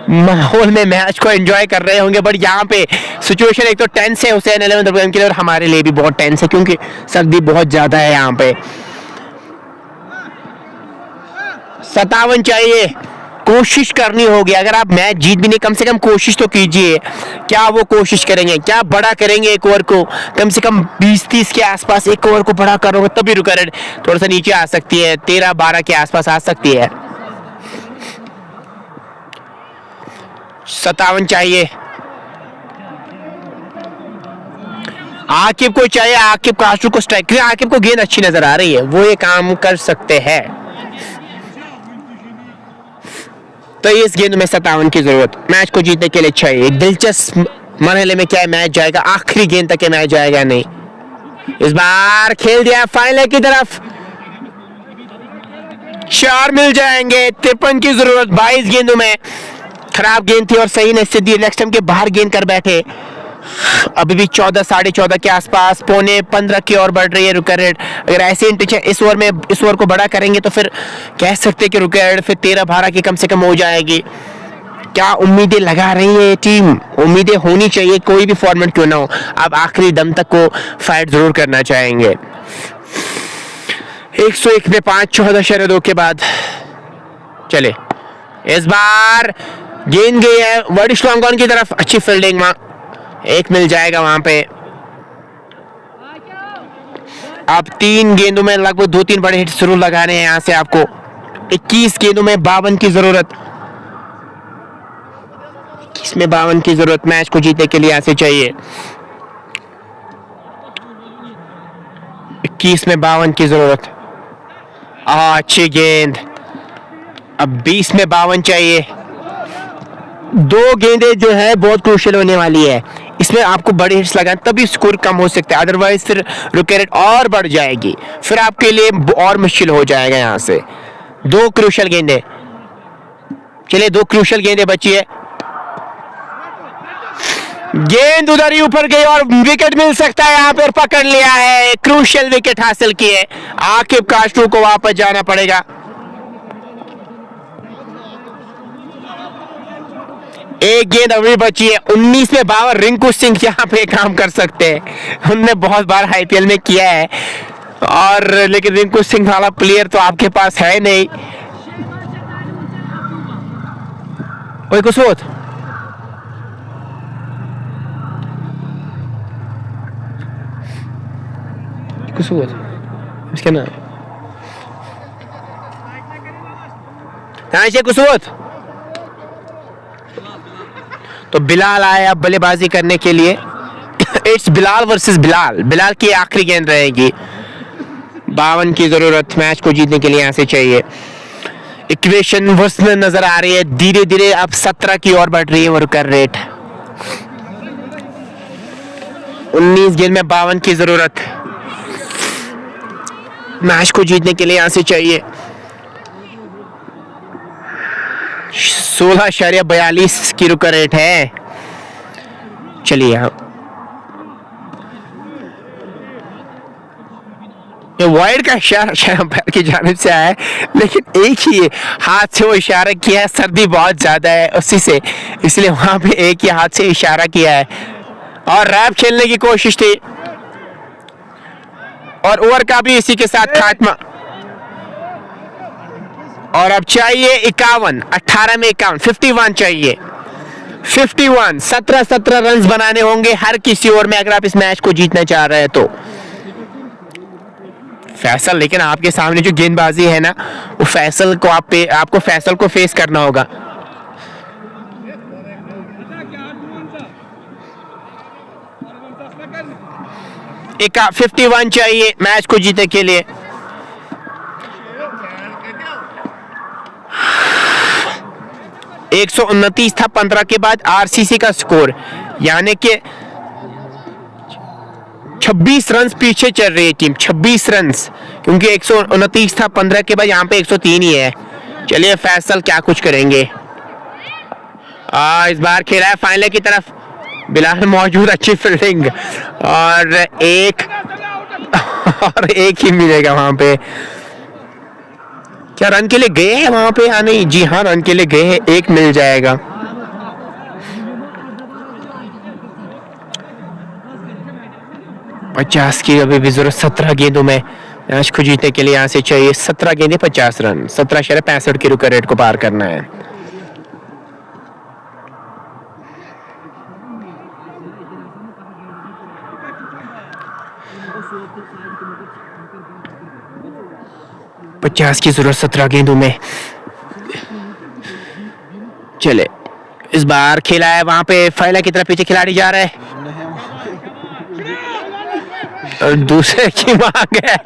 माहौल में मैच को एंजॉय कर रहे होंगे, बट यहाँ पे सिचुएशन एक तो टेंस है हुसैन 11 के लिए, और हमारे लिए भी बहुत टेंस है क्योंकि सर्दी बहुत ज्यादा है यहाँ पे। 57 चाहिए, कोशिश करनी होगी। अगर आप मैच जीत भी नहीं, कम से कम कोशिश तो कीजिए। क्या वो कोशिश करेंगे, क्या बड़ा करेंगे एक ओवर को, कम से कम 20-30 के आसपास एक ओवर को बड़ा करोगे तभी रुका रेट थोड़ा सा नीचे आ सकती है, 13-12 के आसपास आ सकती है। 57 चाहिए, आकिब को चाहिए, आकिब कास्टू को स्ट्राइक, आकिब को गेंद अच्छी नजर आ रही है, वो ये काम कर सकते हैं। तो इस गेंद में 57 की जरूरत मैच को जीतने के लिए चाहिए। एक दिलचस्प मरहले में क्या मैच जाएगा, आखिरी गेंद तक मैच जाएगा नहीं। इस बार खेल दिया फाइनल की तरफ, 4 मिल जाएंगे। 53 की जरूरत 22 गेंदों में। खराब गेंद थी और सही ने सिद्धि लेग स्टंप के बाहर गेंद कर बैठे। अभी भी 14-14.5 के आसपास, 14:15 की ओर बढ़ रही है रुका रेट। अगर ऐसे इस ओवर को बड़ा करेंगे तो फिर कह सकते कि रुका रेट फिर 13-12 की कम से कम हो जाएगी। क्या उम्मीदें लगा रही है टीम? उम्मीदें होनी चाहिए, कोई भी फॉर्मेट क्यों ना हो, आप आखिरी दम तक को फाइट जरूर करना चाहेंगे। 101 में 5, 14.2 के बाद। चले, इस बार गेंद गई है वर्ड स्ट्रॉन्ग ऑन की तरफ, अच्छी फील्डिंग, वहां एक मिल जाएगा वहां पे। अब 3 गेंदों में लगभग 2-3 बड़े हिट जरूर लगाने हैं यहां से आपको। 21 गेंदों में 52 की जरूरत, 21 में 52 की जरूरत मैच को जीतने के लिए यहां से चाहिए। 21 में 52 की जरूरत, अच्छी गेंद। अब 20 में 52 चाहिए। दो गेंदें जो है बहुत क्रूशियल होने वाली है, इसमें आपको बड़े हिट्स लगाएं तभी स्कोर कम हो सकता है, अदरवाइज फिर रुके रेट और बढ़ जाएगी, फिर आपके लिए और मुश्किल हो जाएगा। यहाँ से दो क्रूशियल गेंदें, चलिए दो क्रूशियल गेंदें बची है, गेंद उधर ही ऊपर गई और विकेट मिल सकता है यहाँ पर, पकड़ लिया है, क्रूशियल विकेट हासिल की है। आकिब काशरू को वापस जाना पड़ेगा। एक गेंद अभी बची है, 19 में 52 रिंकू सिंह यहाँ पे काम कर सकते हैं, उनने बहुत बार आईपीएल में किया है, और लेकिन रिंकू सिंह वाला प्लेयर तो आपके पास है नहीं। ओए कुसुत, कुसुत इसका नाम कुसुत। तो बिलाल आया बल्लेबाजी करने के लिए। इट्स बिलाल वर्सेस बिलाल, बिलाल की आखिरी गेंद रहेगी। 52 की जरूरत मैच को जीतने के लिए यहाँ से चाहिए। इक्वेशन वसन नजर आ रही है, धीरे धीरे अब 17 की ओर बढ़ रही है वर्कर रेट। 19 गेंद में 52 की जरूरत मैच को जीतने के लिए यहाँ से चाहिए। 16.42 की रुका रेट है। चलिए ये वाइड का इशारा अंपायर की जानिब से आया है, लेकिन एक ही हाथ से वो इशारा किया है, सर्दी बहुत ज्यादा है उसी से, इसलिए वहां पे एक ही हाथ से इशारा किया है और रैप खेलने की कोशिश थी, और ओवर का भी इसी के साथ खात्मा। और अब चाहिए 51, 18 में 51, 51 चाहिए, 51, 17 रन बनाने होंगे हर किसी ओवर में अगर आप इस मैच को जीतना चाह रहे हैं तो। फैसल, लेकिन आपके सामने जो गेंदबाजी है ना, वो फैसल को आपको फैसल को फेस करना होगा। एक 51 चाहिए मैच को जीतने के लिए। एक 129 था 15 के बाद आरसीसी का स्कोर, यानी कि 26 रन पीछे चल रही है टीम, 26 रन, क्योंकि 129 था 15 के बाद, यहाँ पे 103 ही है। चलिए फैसल क्या कुछ करेंगे। इस बार खेला है फाइनल की तरफ, बिलाल मौजूद, अच्छी फील्डिंग, और एक ही मिलेगा वहां पे। क्या रन के लिए गए हैं वहां पे? हाँ नहीं, जी हाँ रन के लिए गए हैं, एक मिल जाएगा। पचास की अभी भी जरूरत 17 गेंदों में मैच को जीतने के लिए यहाँ से चाहिए 17 गेंदें 50 रन, 17.65 की रुका रेट को पार करना है। पचास की जरूरत 17 गेंदों में। चले इस बार खेला है वहां पे, फैला की तरफ पीछे खिलाड़ी जा रहा है और दूसरे की मांग है,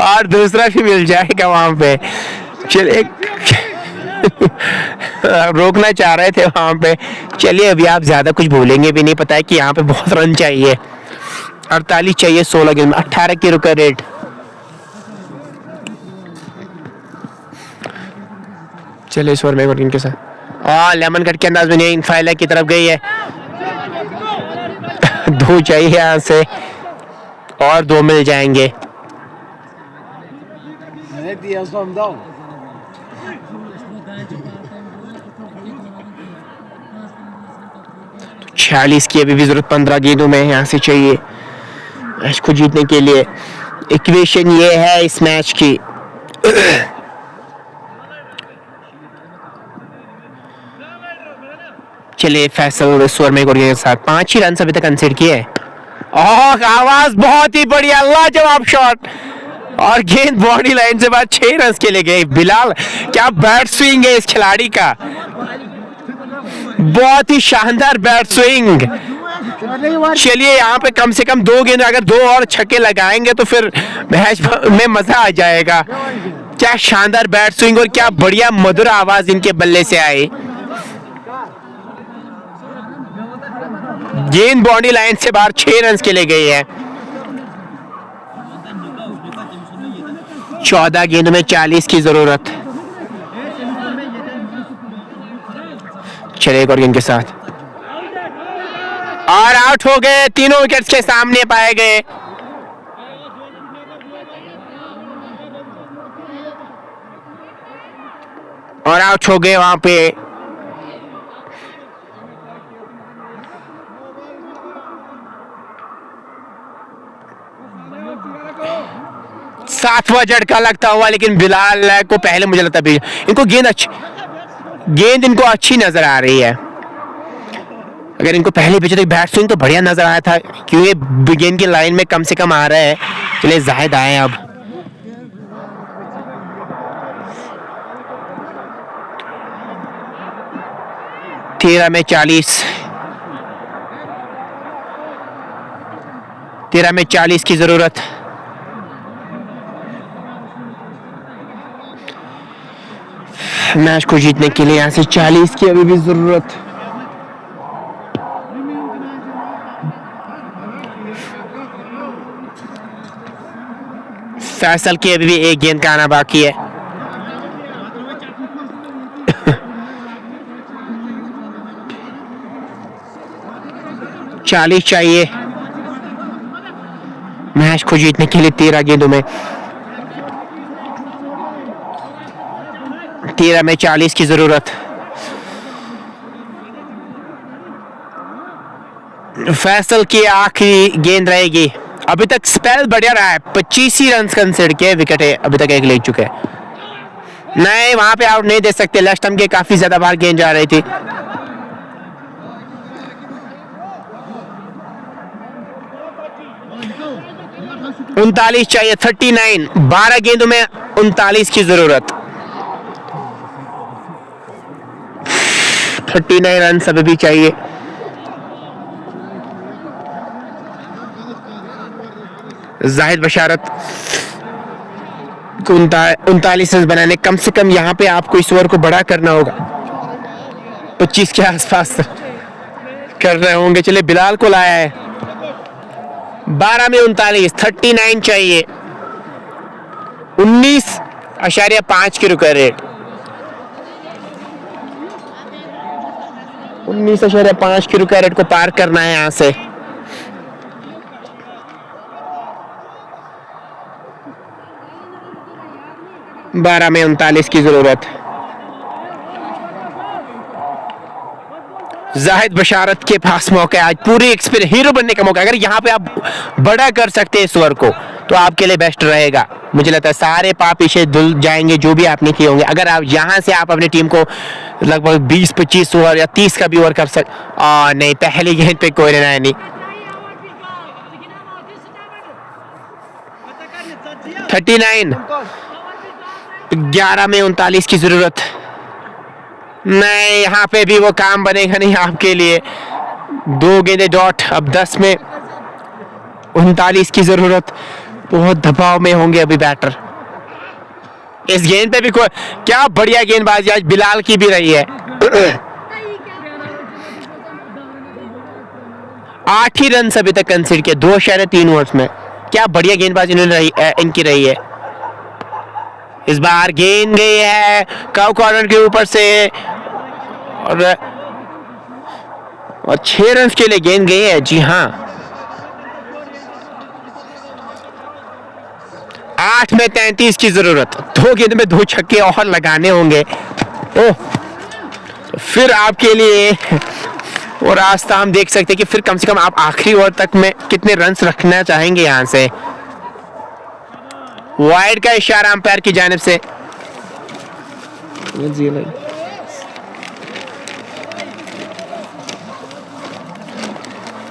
और दूसरा भी मिल जाएगा वहां पे। चलिए रोकना चाह रहे थे वहां पे। चलिए अभी आप ज्यादा कुछ भूलेंगे भी नहीं, पता है कि यहाँ पे बहुत रन चाहिए, 48 चाहिए 16 गेंद में, 18 की रुका रेट। चलिए इस ओवर में इनके साथ लेमन कट के अंदाज में नहीं, फाइला की तरफ गई है। 2 चाहिए यहाँ से, और 2 मिल जाएंगे। तो 46 की अभी भी जरूरत 15 गेंदों में यहाँ से चाहिए मैच को जीतने के लिए। इक्वेशन ये है इस मैच की। चलिए फैसल स्वर में के साथ 5 ही रन अभी तक कंसीडर किए। आवाज बहुत ही बढ़िया, लाजवाब शॉट, और गेंद बॉडी लाइन से बाद 6 रन के लिए गए। बिलाल क्या बैट स्विंग है इस खिलाड़ी का, बहुत ही शानदार बैट स्विंग। चलिए यहाँ पे कम से कम 2 गेंद, अगर 2 और छक्के लगाएंगे तो फिर मैच में मजा आ जाएगा। क्या शानदार बैट स्विंग और क्या बढ़िया मधुर आवाज इनके बल्ले से आई। गेंद बाउंड्री लाइन से बाहर 6 रन के लिए गई है। 14 गेंदों में 40 की जरूरत। चले एक और गेंद के साथ और आउट हो गए। तीनों विकेट्स के सामने पाए गए। और आउट हो गए वहां पे। सातवां झटका लगता हुआ, लेकिन बिलाल को पहले मुझे लगता है इनको गेंद इनको अच्छी नजर आ रही है। अगर इनको पहले भेजे तो बैट स्विंग तो बढ़िया नजर आया था, क्योंकि गेंद की लाइन में कम से कम आ रहा है। चलिए जाहिद आए अब। तेरह में 40 की जरूरत। मैच को जीतने के लिए यहां से 40 की अभी भी जरूरत। फैसल की अभी भी एक गेंद का आना बाकी है। चालीस चाहिए मैच को जीतने के लिए। 13 गेंदों में 13 में 40 की जरूरत। फैसल की आखिरी गेंद रहेगी। अभी तक स्पेल बढ़िया रहा है, 25 ही रन कंसिडर किए, विकेट है अभी तक एक ले चुके हैं। नहीं, वहां पे आउट नहीं दे सकते। लेफ्ट स्टंप के काफी ज्यादा बाहर गेंद जा रही थी। उनतालीस चाहिए। 39, 12 गेंदों में 39 की जरूरत। 39 रन अभी भी चाहिए। जाहिद बशारत को 39 रन बनाने कम से कम यहां पे आपको इस ओवर को बड़ा करना होगा। 25 के आसपास कर रहे होंगे। चले बिलाल को लाया है। 12 में 39, 39 चाहिए। 19.5 की रुका रेट। 19.5 की रुका रेट को पार करना है यहां से। बारह में 39 की जरूरत। जाहिद बशारत के पास मौका है आज पूरी एक्सपीरियंस हीरो बनने का मौका। अगर यहाँ पे आप बड़ा कर सकते हैं इस ओवर को तो आपके लिए बेस्ट रहेगा। मुझे लगता है सारे पाप पीछे धुल जाएंगे जो भी आपने किए होंगे। अगर आप यहाँ से आप अपनी टीम को लगभग 20-25 ओवर या 30 का भी ओवर कर सकते। नहीं, पहली गेंद पे कोई रहना नहीं। 39, 11 में 39 की जरूरत। नहीं, यहाँ पे भी वो काम बनेगा नहीं आपके लिए। 2 गेंदे डॉट। अब 10 में 39 की जरूरत। बहुत दबाव में होंगे अभी बैटर। इस गेंद पे भी कोई क्या बढ़िया गेंदबाजी आज बिलाल की भी रही है। 8 ही रन अभी तक कंसीडर किए 2.3 ओवर्स में। क्या बढ़िया गेंदबाजी इनकी रही है। इस बार गेंद गई है कर्व कॉर्नर के ऊपर से और 6 रन के लिए गेंद गई है। जी हाँ, 8 में 33 की जरूरत। 2 गेंद में 2 छक्के और लगाने होंगे। ओह, फिर आपके लिए और रास्ता हम देख सकते हैं कि फिर कम से कम आप आखिरी ओवर तक में कितने रन रखना चाहेंगे। यहां से वाइड का इशारा अंपायर की जानिब से।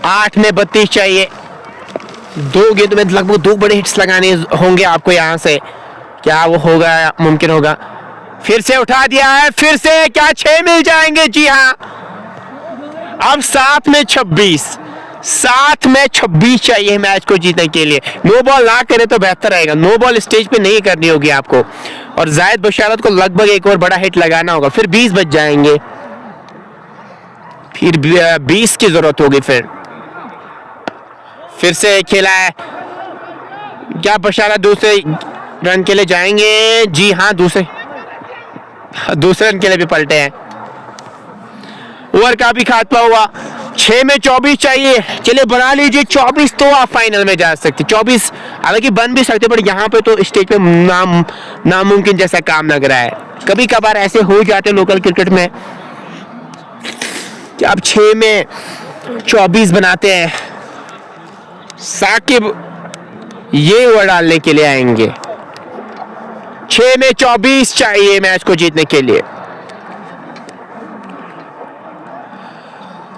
8 में 32 चाहिए। 2 गेंद में लगभग 2 बड़े हिट्स लगाने होंगे आपको यहां से। क्या वो होगा, मुमकिन होगा। फिर से उठा दिया है। फिर से क्या 6 मिल जाएंगे। जी हाँ, अब 7 में 26 चाहिए मैच को जीतने के लिए। नो बॉल ना करे तो बेहतर रहेगा। नो बॉल स्टेज पे नहीं करनी होगी आपको। और जाहिद बशारत को लगभग एक और बड़ा हिट लगाना होगा। फिर 20 बच जाएंगे। फिर 20 की जरूरत होगी। फिर फिर से खेला है, क्या बशारा दूसरे रन के लिए जाएंगे? जी हाँ, दूसरे रन के लिए भी पलटे हैं। ओवर का भी खात्मा हुआ, 6 में 24 चाहिए। चलिए बना लीजिए 24 तो आप फाइनल में जा सकते। 24 हालांकि बन भी सकते, पर यहाँ पे तो स्टेज पे नामुमकिन जैसा काम लग रहा है। कभी कभार ऐसे हो जाते लोकल क्रिकेट में कि आप 6 में 24 बनाते हैं। साकिब ये ओवर डालने के लिए आएंगे। 6 में 24 चाहिए मैच को जीतने के लिए।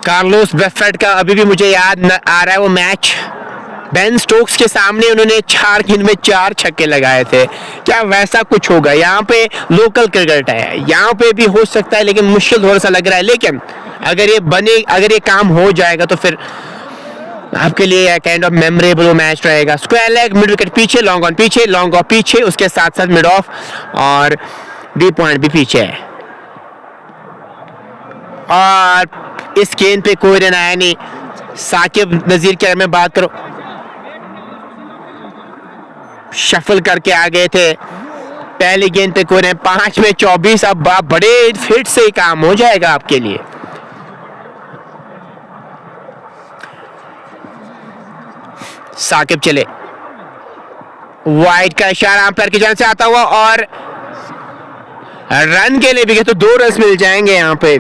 कार्लोस ब्रेथवेट का अभी भी मुझे याद न आ रहा है वो मैच, बेन स्टोक्स के सामने उन्होंने 4 गेंद में 4 छक्के लगाए थे। क्या वैसा कुछ होगा? यहाँ पे लोकल क्रिकेट है, यहाँ पे भी हो सकता है, लेकिन मुश्किल थोड़ा सा लग रहा है। लेकिन अगर ये काम हो जाएगा तो फिर आपके लिए काइंड ऑफ मेमोरेबल मैच रहेगा। स्क्वायर लेग, मिड विकेट पीछे, लॉन्ग ऑन पीछे, लॉन्ग ऑफ पीछे, उसके साथ साथ मिड ऑफ और डी पॉइंट भी पीछे है। और इस गेंद पे कोई रन आया नहीं। साकिब नजीर के बारे में बात करो, शफल करके आ गए थे। पहली गेंद पे कोई रन, 5 में 24। अब बड़े फिट से ही काम हो जाएगा आपके लिए। साकिब चले, वाइड का इशारा अंपायर की जान से आता हुआ और रन के लिए भी तो 2 रन मिल जाएंगे यहां पे।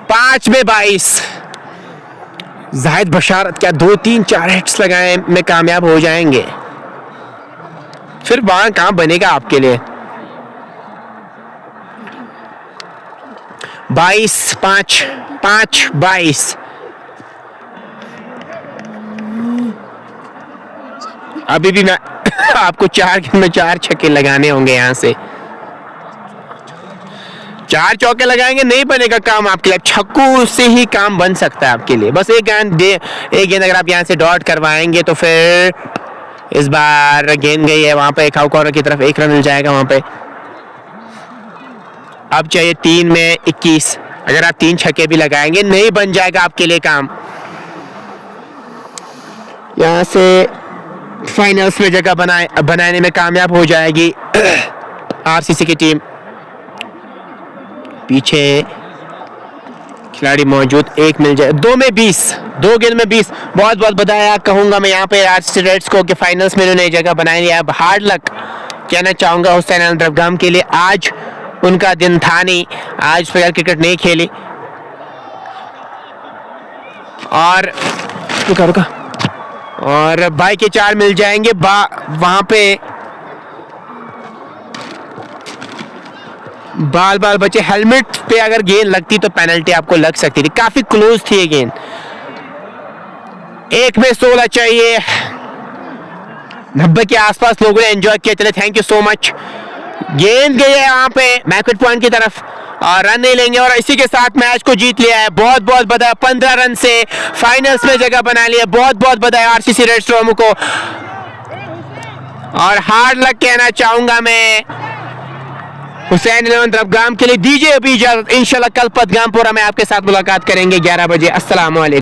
5 में 22। जाहिद बशारत क्या 2-3-4 हिट्स लगाए में कामयाब हो जाएंगे, फिर वहां कहां बनेगा आपके लिए। 22 अभी भी मैं आपको 4 गेंद में 4 छक्के लगाने होंगे। यहां से 4 चौके लगाएंगे नहीं बनेगा काम आपके लिए। छक्कों से ही काम बन सकता है आपके लिए। बस एक गेंद अगर आप यहां से डॉट करवाएंगे तो फिर इस बार गेंद गई है वहां पे खाउ कॉर्नर की तरफ, 1 रन मिल जाएगा वहां पे। अब चाहिए 3 में 21। अगर आप 3 छक्के भी लगाएंगे नहीं बन जाएगा आपके लिए काम। यहां से फाइनल्स में जगह बनाने में कामयाब हो जाएगी आरसीसी की टीम। पीछे खिलाड़ी मौजूद, 1 मिल जाए। 2 में 20, 2 गेंद में 20। बहुत बहुत बधाई कहूंगा मैं यहाँ पे आरसीसी रेड्स को कि फाइनल्स में उन्होंने जगह बनाई है। अब हार्ड लक कहना चाहूंगा हुसैन अहमद रबगाम के लिए। आज उनका दिन था नहीं, आज फिर क्रिकेट नहीं खेली और रुका और भाई के 4 मिल जाएंगे। वहां पे बाल बचे। हेलमेट पे अगर गेंद लगती तो पेनल्टी आपको लग सकती थी, काफी क्लोज थी ये गेंद। 1 में 16 चाहिए। 90 के आसपास लोगों ने एंजॉय किया। चले, थैंक यू सो मच। गेंद गई है यहाँ पे बैकवर्ड पॉइंट की तरफ और रन नहीं लेंगे और इसी के साथ मैच को जीत लिया है। बहुत बहुत बधाई, 15 रन से फाइनल्स में जगह बना लिया। बहुत बहुत बधाई आरसीसी रेड्स को। और हार्ड लक कहना चाहूंगा मैं हुसैन अहमद रबगाम के लिए। दीजिए अभी इजाजत, इंशाल्लाह कल पदगामपुरा में आपके साथ मुलाकात करेंगे 11 बजे। अस्सलाम वालेकुम।